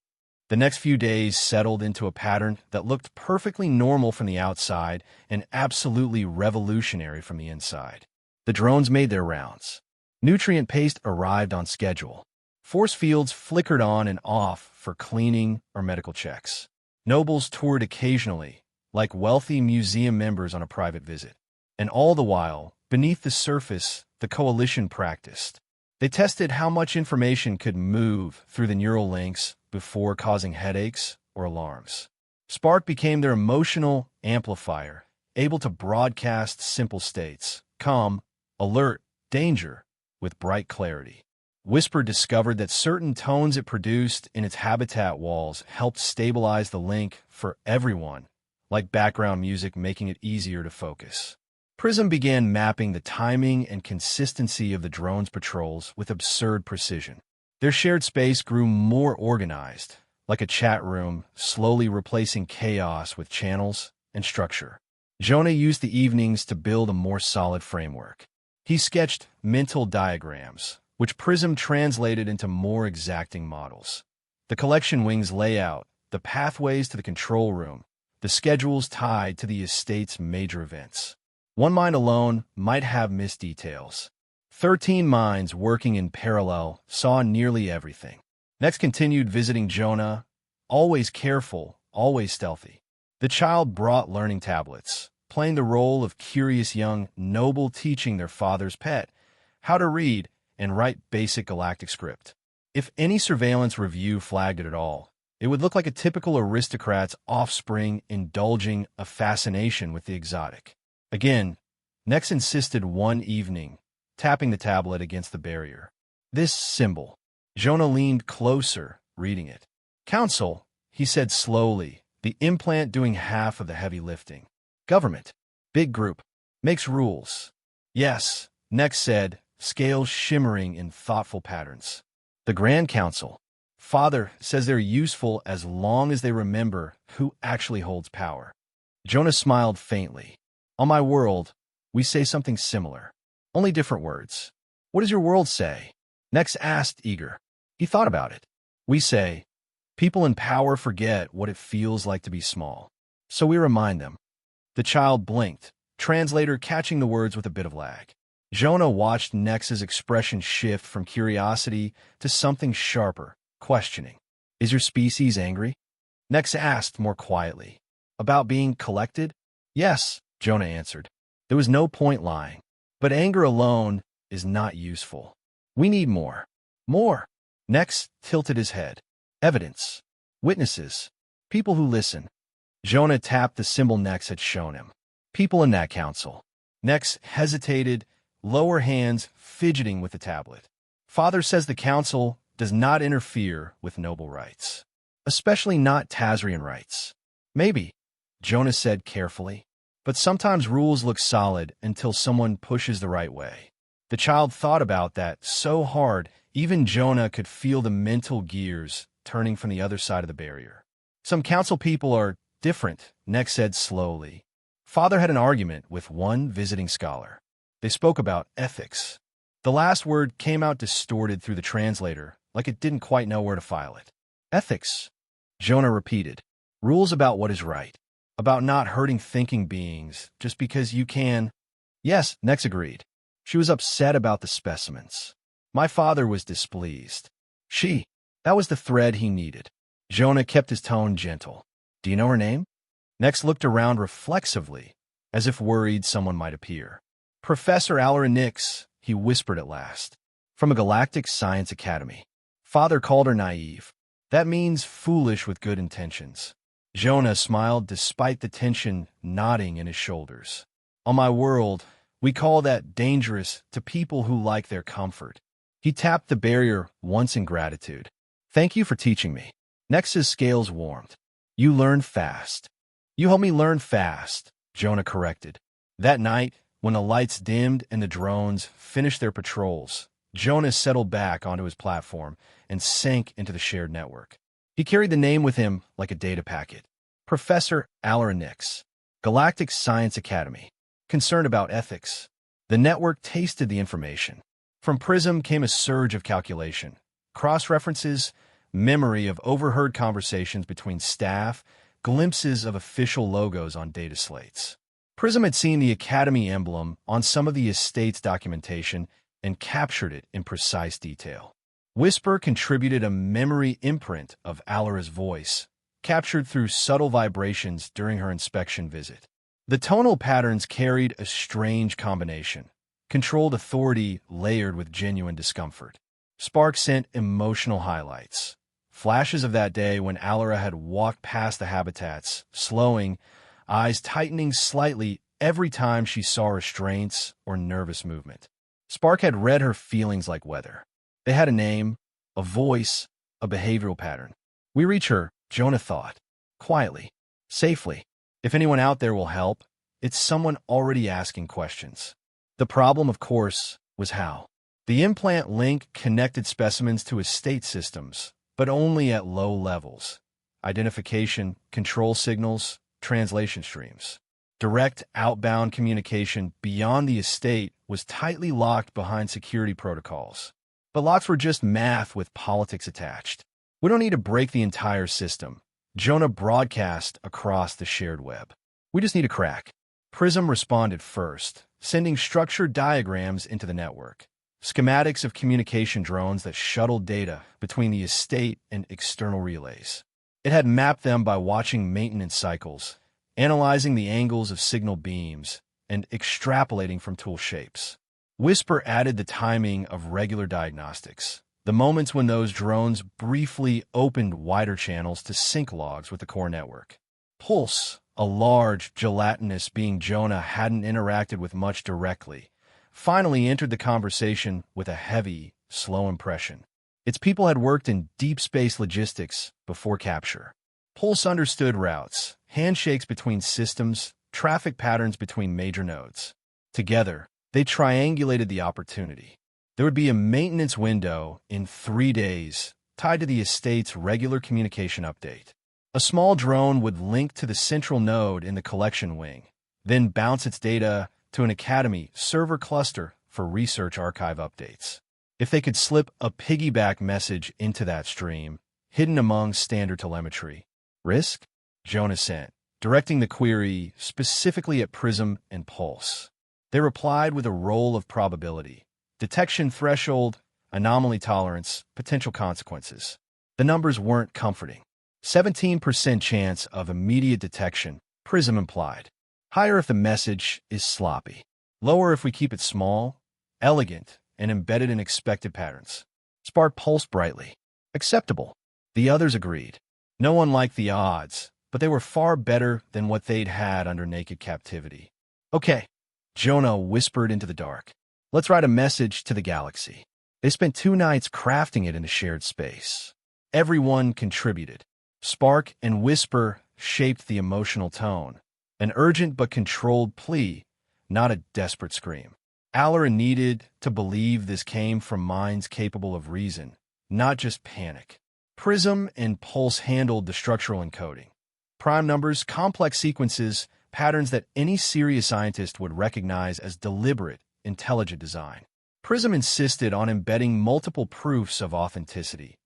The next few days settled into a pattern that looked perfectly normal from the outside and absolutely revolutionary from the inside. The drones made their rounds. Nutrient paste arrived on schedule. Force fields flickered on and off for cleaning or medical checks. Nobles toured occasionally, like wealthy museum members on a private visit. And all the while, beneath the surface, the coalition practiced. They tested how much information could move through the neural links before causing headaches or alarms. Spark became their emotional amplifier, able to broadcast simple states, calm, alert, danger, with bright clarity. Whisper discovered that certain tones it produced in its habitat walls helped stabilize the link for everyone, like background music making it easier to focus. Prism began mapping the timing and consistency of the drone's patrols with absurd precision. Their shared space grew more organized, like a chat room, slowly replacing chaos with channels and structure. Jonah used the evenings to build a more solid framework. He sketched mental diagrams, which Prism translated into more exacting models. The collection wing's layout, the pathways to the control room, the schedules tied to the estate's major events. One mind alone might have missed details. 13 minds working in parallel saw nearly everything. Next continued visiting Jonah, always careful, always stealthy. The child brought learning tablets, playing the role of curious young noble teaching their father's pet how to read and write basic galactic script. If any surveillance review flagged it at all, it would look like a typical aristocrat's offspring indulging a fascination with the exotic. Again, Nex insisted one evening, tapping the tablet against the barrier. This symbol. Jonah leaned closer, reading it. Council, he said slowly, the implant doing half of the heavy lifting. Government. Big group. Makes rules. Yes, Nex said, scales shimmering in thoughtful patterns. The Grand Council. Father says they're useful as long as they remember who actually holds power. Jonah smiled faintly. On my world, we say something similar. Only different words. What does your world say? Nex asked, eager. He thought about it. We say, people in power forget what it feels like to be small. So we remind them. The child blinked, translator catching the words with a bit of lag. Jonah watched Nex's expression shift from curiosity to something sharper, questioning. Is your species angry? Nex asked more quietly. About being collected? Yes, Jonah answered. There was no point lying. But anger alone is not useful. We need more. More. Nex tilted his head. Evidence. Witnesses. People who listen. Jonah tapped the symbol Nex had shown him. People in that council. Nex hesitated, lower hands fidgeting with the tablet. Father says the council does not interfere with noble rights. Especially not Tazrian rights. Maybe, Jonah said carefully. But sometimes rules look solid until someone pushes the right way. The child thought about that so hard, even Jonah could feel the mental gears turning from the other side of the barrier. Some council people are different, Nex said slowly. Father had an argument with one visiting scholar. They spoke about ethics. The last word came out distorted through the translator, like it didn't quite know where to file it. Ethics, Jonah repeated. Rules about what is right. About not hurting thinking beings just because you can. Yes, Nex agreed. She was upset about the specimens. My father was displeased. That was the thread he needed. Jonah kept his tone gentle. Do you know her name? Nex looked around reflexively, as if worried someone might appear. Professor Allery Nix, he whispered at last. From a galactic science academy. Father called her naive. That means foolish with good intentions. Jonah smiled despite the tension knotting in his shoulders. On my world, we call that dangerous to people who like their comfort. He tapped the barrier once in gratitude. Thank you for teaching me. Nex's scales warmed. You learn fast. You help me learn fast, Jonah corrected. That night, When the lights dimmed and the drones finished their patrols, Jonah settled back onto his platform and sank into the shared network. He carried the name with him like a data packet. Professor Alara Nix, Galactic Science Academy. Concerned about ethics. The network tasted the information. From Prism came a surge of calculation, cross-references, memory of overheard conversations between staff, glimpses of official logos on data slates. Prism had seen the Academy emblem on some of the estate's documentation and captured it in precise detail. Whisper contributed a memory imprint of Alara's voice, captured through subtle vibrations during her inspection visit. The tonal patterns carried a strange combination, controlled authority layered with genuine discomfort. Spark sent emotional highlights, flashes of that day when Alara had walked past the habitats, slowing, eyes tightening slightly every time she saw restraints or nervous movement. Spark had read her feelings like weather. They had a name, a voice, a behavioral pattern. We reach her, Jonah thought, quietly, safely. If anyone out there will help, it's someone already asking questions. The problem, of course, was how. The implant link connected specimens to estate systems, but only at low levels. Identification, control signals, translation streams. Direct outbound communication beyond the estate was tightly locked behind security protocols. But locks were just math with politics attached. We don't need to break the entire system, Jonah broadcast across the shared web. We just need a crack. Prism responded first, sending structured diagrams into the network. Schematics of communication drones that shuttled data between the estate and external relays. It had mapped them by watching maintenance cycles, analyzing the angles of signal beams, and extrapolating from tool shapes. Whisper added the timing of regular diagnostics, the moments when those drones briefly opened wider channels to sync logs with the core network. Pulse, a large, gelatinous being Jonah hadn't interacted with much directly, finally entered the conversation with a heavy, slow impression. Its people had worked in deep space logistics before capture. Pulse understood routes, handshakes between systems, traffic patterns between major nodes. Together, they triangulated the opportunity. There would be a maintenance window in 3 days, tied to the estate's regular communication update. A small drone would link to the central node in the collection wing, then bounce its data to an Academy server cluster for research archive updates. If they could slip a piggyback message into that stream, hidden among standard telemetry. Risk? Jonah sent, directing the query specifically at Prism and Pulse. They replied with a roll of probability, detection threshold, anomaly tolerance, potential consequences. The numbers weren't comforting. 17% chance of immediate detection, Prism implied. Higher if the message is sloppy. Lower if we keep it small, elegant, and embedded in expected patterns. Spark pulsed brightly. Acceptable. The others agreed. No one liked the odds, but they were far better than what they'd had under naked captivity. Okay, Jonah whispered into the dark. Let's write a message to the galaxy. They spent 2 nights crafting it in a shared space. Everyone contributed. Spark and Whisper shaped the emotional tone. An urgent but controlled plea, not a desperate scream. Alara needed to believe this came from minds capable of reason, not just panic. Prism and Pulse handled the structural encoding. Prime numbers, complex sequences, patterns that any serious scientist would recognize as deliberate, intelligent design. Prism insisted on embedding multiple proofs of authenticity,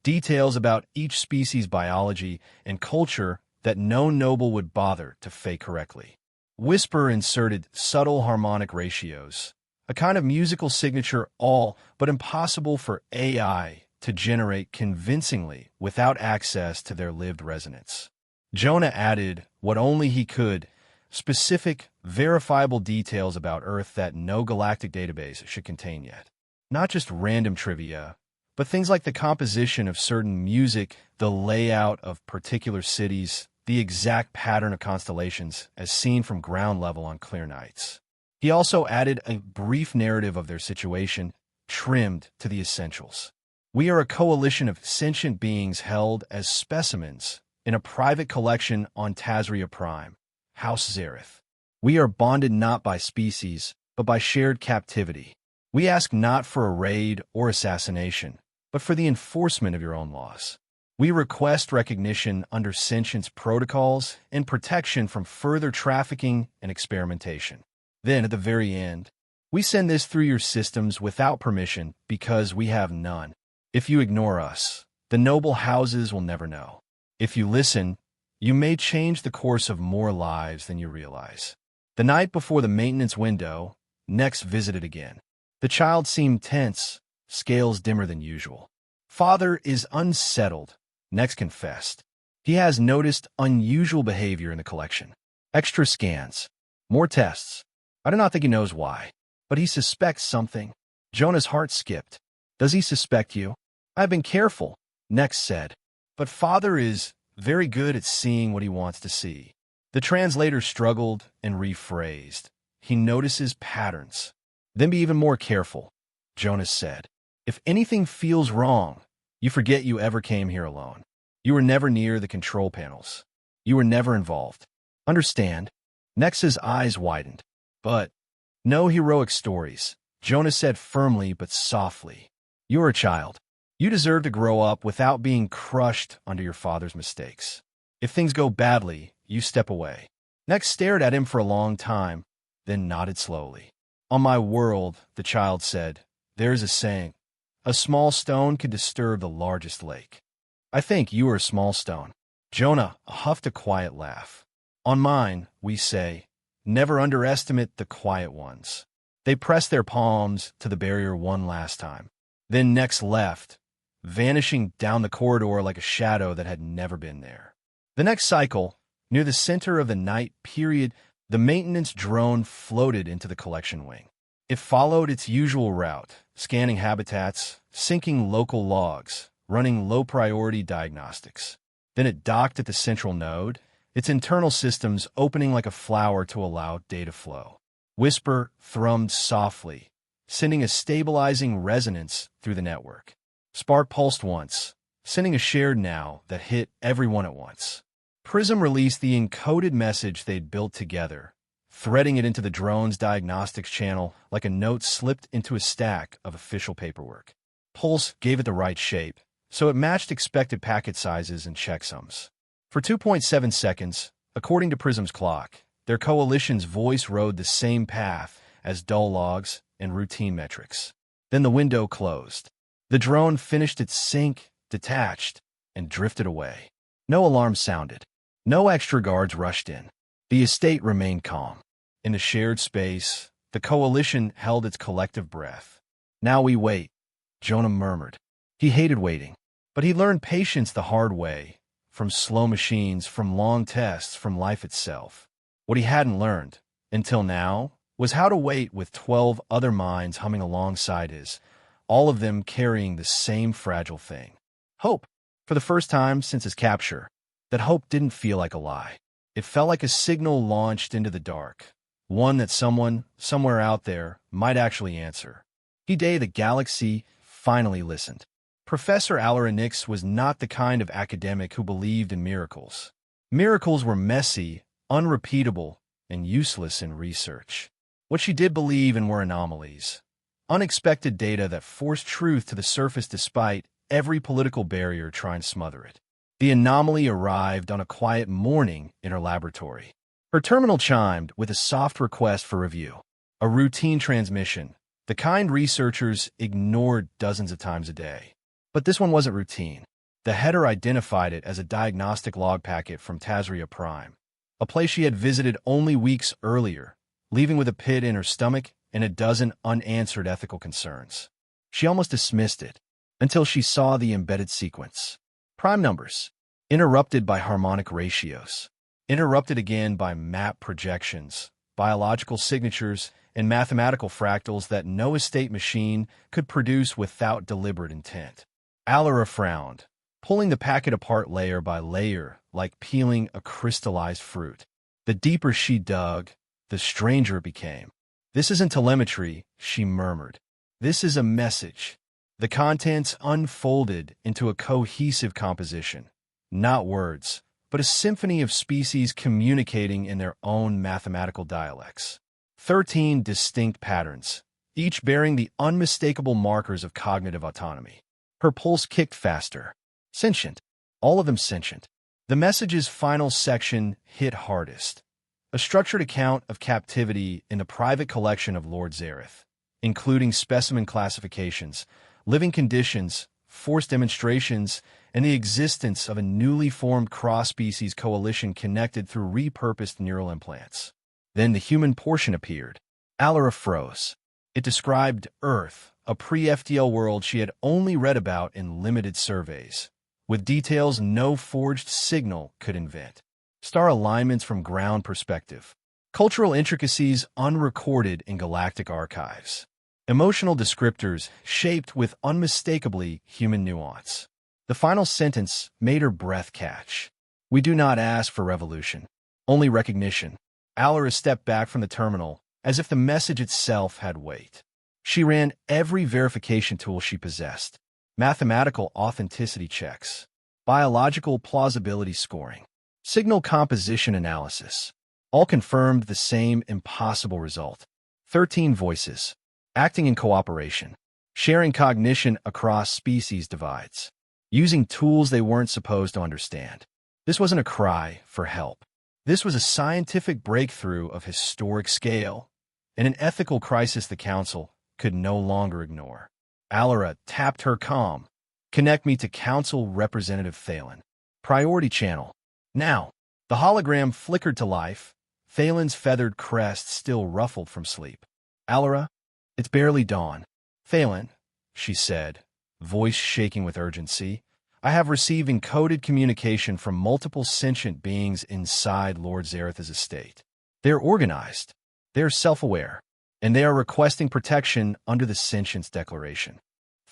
details about each species' biology and culture that no noble would bother to fake correctly. Whisper inserted subtle harmonic ratios, a kind of musical signature all but impossible for AI to generate convincingly without access to their lived resonance. Jonah added what only he could, specific, verifiable details about Earth that no galactic database should contain yet. Not just random trivia, but things like the composition of certain music, the layout of particular cities, the exact pattern of constellations as seen from ground level on clear nights. He also added a brief narrative of their situation, trimmed to the essentials. We are a coalition of sentient beings held as specimens in a private collection on Tazria Prime, House Zareth. We are bonded not by species, but by shared captivity. We ask not for a raid or assassination, but for the enforcement of your own laws. We request recognition under sentience protocols and protection from further trafficking and experimentation. Then, at the very end, we send this through your systems without permission because we have none. If you ignore us, the noble houses will never know. If you listen, you may change the course of more lives than you realize. The night before the maintenance window, Nex visited again. The child seemed tense, scales dimmer than usual. Father is unsettled, Nex confessed. He has noticed unusual behavior in the collection. Extra scans. More tests. I do not think he knows why, but he suspects something. Jonah's heart skipped. Does he suspect you? I've been careful, Nex said. But Father is very good at seeing what he wants to see. The translator struggled and rephrased. He notices patterns. Then be even more careful, Jonas said. If anything feels wrong, you forget you ever came here alone. You were never near the control panels. You were never involved. Understand? Nex's eyes widened. But no heroic stories, Jonas said firmly but softly. You're a child. You deserve to grow up without being crushed under your father's mistakes. If things go badly, you step away. Nex stared at him for a long time, then nodded slowly. On my world, the child said, there is a saying, a small stone could disturb the largest lake. I think you are a small stone. Jonah huffed a quiet laugh. On mine, we say, never underestimate the quiet ones. They pressed their palms to the barrier one last time. Then Nex left, vanishing down the corridor like a shadow that had never been there. The next cycle, near the center of the night period, the maintenance drone floated into the collection wing. It followed its usual route, scanning habitats, syncing local logs, running low-priority diagnostics. Then it docked at the central node, its internal systems opening like a flower to allow data flow. Whisper thrummed softly, sending a stabilizing resonance through the network. Spark pulsed once, sending a shared now that hit everyone at once. Prism released the encoded message they'd built together, threading it into the drone's diagnostics channel like a note slipped into a stack of official paperwork. Pulse gave it the right shape, so it matched expected packet sizes and checksums. For 2.7 seconds, according to Prism's clock, their coalition's voice rode the same path as dull logs and routine metrics. Then the window closed. The drone finished its sync, detached, and drifted away. No alarm sounded. No extra guards rushed in. The estate remained calm. In the shared space, the coalition held its collective breath. Now we wait, Jonah murmured. He hated waiting, but he learned patience the hard way, from slow machines, from long tests, from life itself. What he hadn't learned, until now, was how to wait with 12 other minds humming alongside his, all of them carrying the same fragile thing. Hope. For the first time since his capture, that hope didn't feel like a lie. It felt like a signal launched into the dark, one that someone, somewhere out there, might actually answer. The galaxy finally listened. Professor Alaranix was not the kind of academic who believed in miracles. Miracles were messy, unrepeatable, and useless in research. What she did believe in were anomalies, unexpected data that forced truth to the surface despite every political barrier trying to smother it. The anomaly arrived on a quiet morning in her laboratory. Her terminal chimed with a soft request for review. A routine transmission, the kind researchers ignored dozens of times a day. But this one wasn't routine. The header identified it as a diagnostic log packet from Tazria Prime, a place she had visited only weeks earlier, leaving with a pit in her stomach and a dozen unanswered ethical concerns. She almost dismissed it, until she saw the embedded sequence. Prime numbers, interrupted by harmonic ratios, interrupted again by map projections, biological signatures, and mathematical fractals that no estate machine could produce without deliberate intent. Alara frowned, pulling the packet apart layer by layer like peeling a crystallized fruit. The deeper she dug, the stranger it became. This isn't telemetry, she murmured. This is a message. The contents unfolded into a cohesive composition. Not words, but a symphony of species communicating in their own mathematical dialects. 13 distinct patterns, each bearing the unmistakable markers of cognitive autonomy. Her pulse kicked faster. Sentient. All of them sentient. The message's final section hit hardest. A structured account of captivity in the private collection of Lord Zareth, including specimen classifications, living conditions, forced demonstrations, and the existence of a newly formed cross-species coalition connected through repurposed neural implants. Then the human portion appeared. Alara froze. It described Earth, a pre-FTL world she had only read about in limited surveys, with details no forged signal could invent. Star alignments from ground perspective. Cultural intricacies unrecorded in galactic archives. Emotional descriptors shaped with unmistakably human nuance. The final sentence made her breath catch. We do not ask for revolution, only recognition. Alara stepped back from the terminal, as if the message itself had weight. She ran every verification tool she possessed. Mathematical authenticity checks, biological plausibility scoring, signal composition analysis. All confirmed the same impossible result. 13 voices, acting in cooperation, sharing cognition across species divides, using tools they weren't supposed to understand. This wasn't a cry for help. This was a scientific breakthrough of historic scale, and an ethical crisis the Council could no longer ignore. Alara tapped her comm. Connect me to Council Representative Thalen. Priority channel. Now. The hologram flickered to life, Thalen's feathered crest still ruffled from sleep. Alara, it's barely dawn. Thalen, she said, voice shaking with urgency, I have received encoded communication from multiple sentient beings inside Lord Zareth's estate. They're organized, they're self-aware, and they are requesting protection under the Sentience Declaration.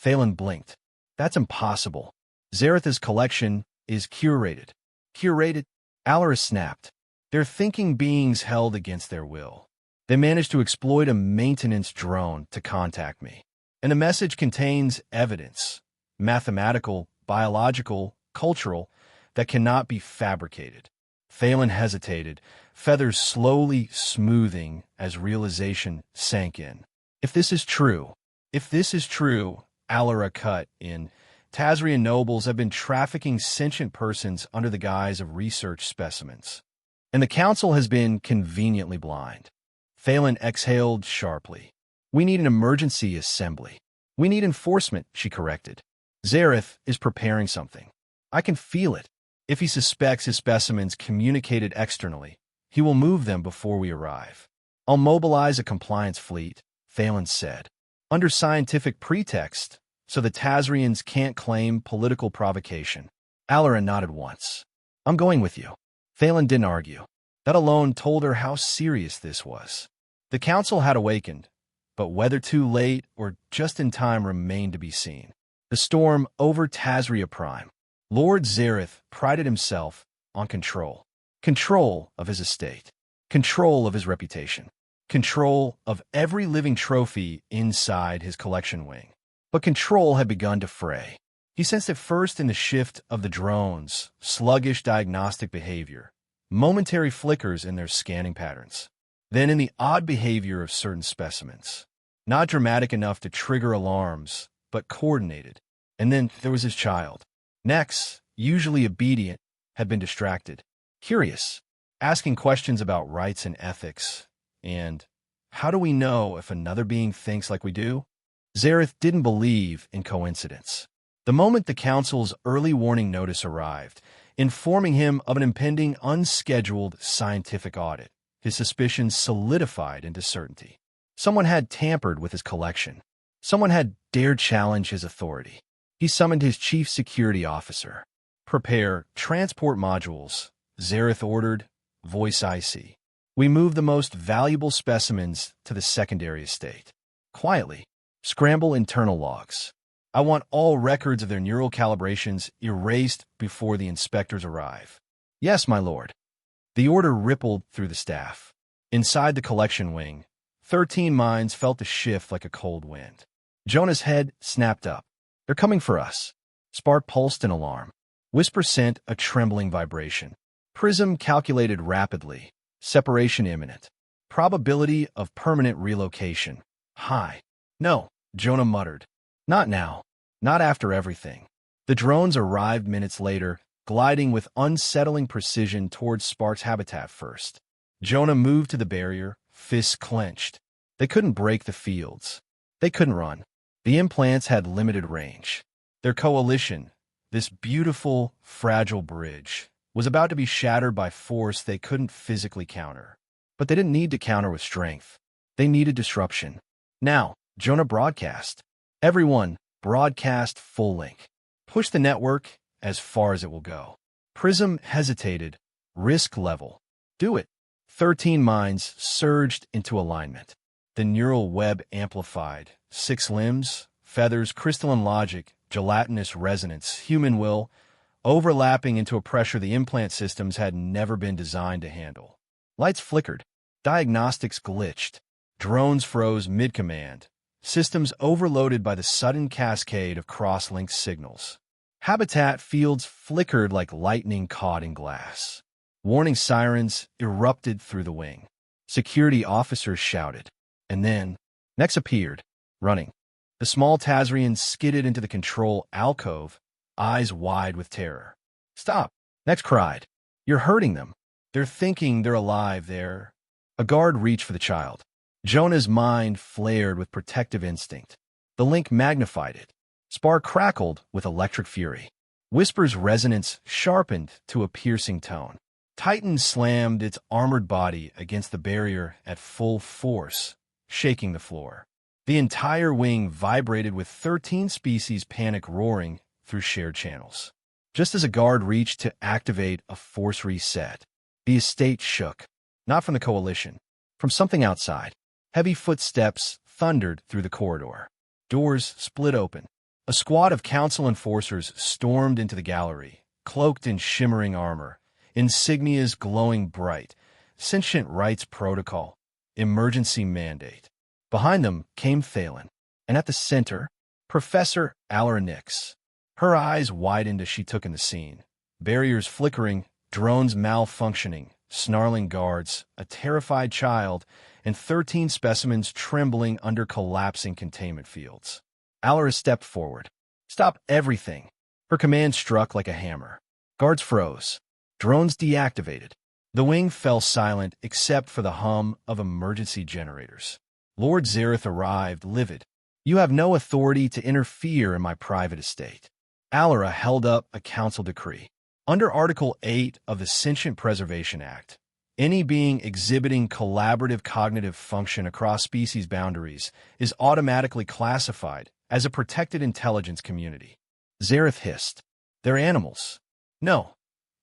Thalen blinked. That's impossible. Zareth's collection is curated. Curated? Alara snapped. They're thinking beings held against their will. They managed to exploit a maintenance drone to contact me. And the message contains evidence, mathematical, biological, cultural, that cannot be fabricated. Thalen hesitated, feathers slowly smoothing as realization sank in. If this is true, Alara cut in, Tazrian nobles have been trafficking sentient persons under the guise of research specimens. And the Council has been conveniently blind. Thalen exhaled sharply. We need an emergency assembly. We need enforcement, she corrected. Zareth is preparing something. I can feel it. If he suspects his specimens communicated externally, he will move them before we arrive. I'll mobilize a compliance fleet, Thalen said, under scientific pretext, so the Tazrians can't claim political provocation. Alara nodded once. I'm going with you. Thalen didn't argue. That alone told her how serious this was. The Council had awakened, but whether too late or just in time remained to be seen. The storm over Tazria Prime. Lord Zareth prided himself on control. Control of his estate. Control of his reputation. Control of every living trophy inside his collection wing. But control had begun to fray. He sensed it first in the shift of the drones, sluggish diagnostic behavior, momentary flickers in their scanning patterns. Then in the odd behavior of certain specimens. Not dramatic enough to trigger alarms, but coordinated. And then there was his child. Nex, usually obedient, had been distracted. Curious, asking questions about rights and ethics. And how do we know if another being thinks like we do? Zareth didn't believe in coincidence. The moment the Council's early warning notice arrived, informing him of an impending unscheduled scientific audit, his suspicions solidified into certainty. Someone had tampered with his collection. Someone had dared challenge his authority. He summoned his chief security officer. Prepare transport modules, Zareth ordered, voice icy. We move the most valuable specimens to the secondary estate. Quietly, scramble internal logs. I want all records of their neural calibrations erased before the inspectors arrive. Yes, my lord. The order rippled through the staff. Inside the collection wing, 13 minds felt the shift like a cold wind. Jonah's head snapped up. They're coming for us. Spark pulsed in alarm. Whisper sent a trembling vibration. Prism calculated rapidly. Separation imminent. Probability of permanent relocation high. No, Jonah muttered. Not now. Not after everything. The drones arrived minutes later, gliding with unsettling precision towards Spark's habitat first. Jonah moved to the barrier, fists clenched. They couldn't break the fields. They couldn't run. The implants had limited range. Their coalition, this beautiful, fragile bridge, was about to be shattered by force they couldn't physically counter. But they didn't need to counter with strength. They needed disruption. Now, Jonah broadcast. Everyone, broadcast full link. Push the network as far as it will go. Prism hesitated. Risk level. Do it. 13 minds surged into alignment. The neural web amplified. 6 limbs, feathers, crystalline logic, gelatinous resonance, human will, overlapping into a pressure the implant systems had never been designed to handle. Lights flickered. Diagnostics glitched. Drones froze mid-command. Systems overloaded by the sudden cascade of cross-linked signals. Habitat fields flickered like lightning caught in glass. Warning sirens erupted through the wing. Security officers shouted. And then, Nex appeared, running. The small Tazrian skidded into the control alcove, eyes wide with terror. Stop, Nex cried. You're hurting them. They're thinking they're alive there. A guard reached for the child. Jonah's mind flared with protective instinct. The link magnified it. Spark crackled with electric fury. Whisper's resonance sharpened to a piercing tone. Titan slammed its armored body against the barrier at full force, shaking the floor. The entire wing vibrated with 13 species panic roaring through shared channels. Just as a guard reached to activate a force reset, the estate shook. Not from the coalition, from something outside. Heavy footsteps thundered through the corridor. Doors split open. A squad of council enforcers stormed into the gallery, cloaked in shimmering armor, insignias glowing bright, sentient rights protocol, emergency mandate. Behind them came Thalen, and at the center, Professor Alara Nix. Her eyes widened as she took in the scene. Barriers flickering, drones malfunctioning, snarling guards, a terrified child, and 13 specimens trembling under collapsing containment fields. Alara stepped forward. Stop everything. Her command struck like a hammer. Guards froze. Drones deactivated. The wing fell silent except for the hum of emergency generators. Lord Zareth arrived, livid. You have no authority to interfere in my private estate. Alara held up a council decree. Under Article 8 of the Sentient Preservation Act, any being exhibiting collaborative cognitive function across species boundaries is automatically classified as a protected intelligence community. Zareth hissed. They're animals. No,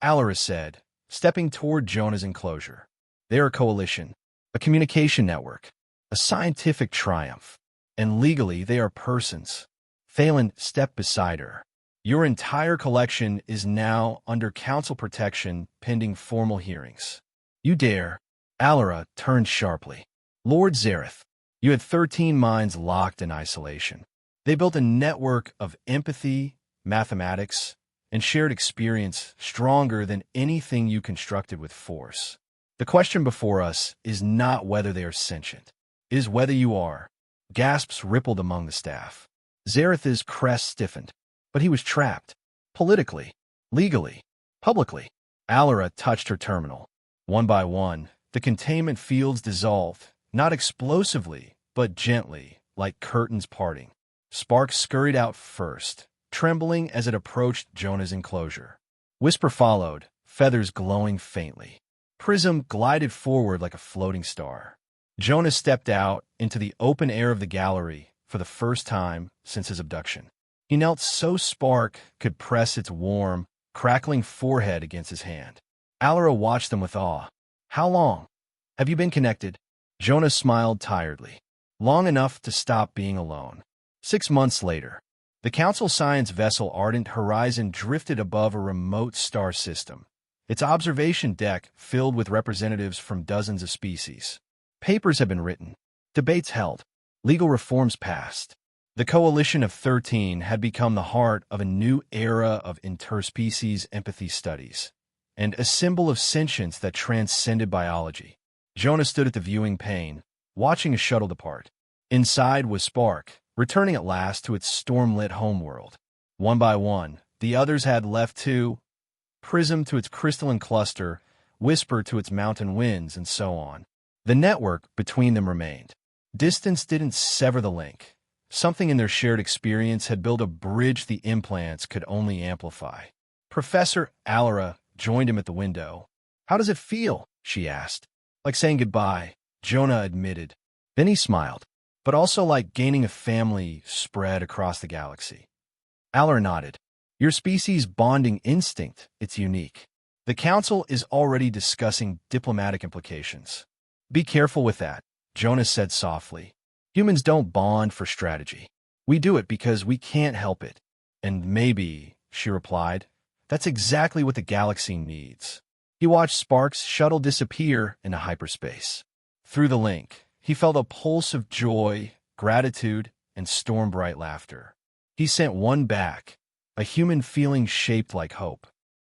Alara said, stepping toward Jonah's enclosure. They're a coalition, a communication network, a scientific triumph, and legally they are persons. Thalen stepped beside her. Your entire collection is now under council protection pending formal hearings. You dare. Alara turned sharply. Lord Zareth, you had 13 minds locked in isolation. They built a network of empathy, mathematics, and shared experience stronger than anything you constructed with force. The question before us is not whether they are sentient. It is whether you are. Gasps rippled among the staff. Zareth's crest stiffened, but he was trapped. Politically, legally, publicly. Alara touched her terminal. One by one, the containment fields dissolved, not explosively, but gently, like curtains parting. Spark scurried out first, trembling as it approached Jonah's enclosure. Whisper followed, feathers glowing faintly. Prism glided forward like a floating star. Jonah stepped out into the open air of the gallery for the first time since his abduction. He knelt so Spark could press its warm, crackling forehead against his hand. Alara watched them with awe. How long have you been connected? Jonah smiled tiredly. Long enough to stop being alone. 6 months later, the Council Science vessel Ardent Horizon drifted above a remote star system, its observation deck filled with representatives from dozens of species. Papers have been written, debates held, legal reforms passed. The Coalition of 13 had become the heart of a new era of interspecies empathy studies. and a symbol of sentience that transcended biology. Jonah stood at the viewing pane, watching a shuttle depart. Inside was Spark, returning at last to its storm-lit homeworld. One by one, the others had left too. Prism to its crystalline cluster, Whisper to its mountain winds, and so on. The network between them remained. Distance didn't sever the link. Something in their shared experience had built a bridge the implants could only amplify. Professor Alara joined him at the window. "How does it feel?" she asked. "Like saying goodbye," Jonah admitted. Then he smiled, "but also like gaining a family spread across the galaxy." Alara nodded. "Your species' bonding instinct, it's unique. The Council is already discussing diplomatic implications." "Be careful with that," Jonah said softly. "Humans don't bond for strategy. We do it because we can't help it." "And maybe," she replied, "that's exactly what the galaxy needs." He watched Spark's shuttle disappear into hyperspace. Through the link, he felt a pulse of joy, gratitude, and storm-bright laughter. He sent one back, a human feeling shaped like hope.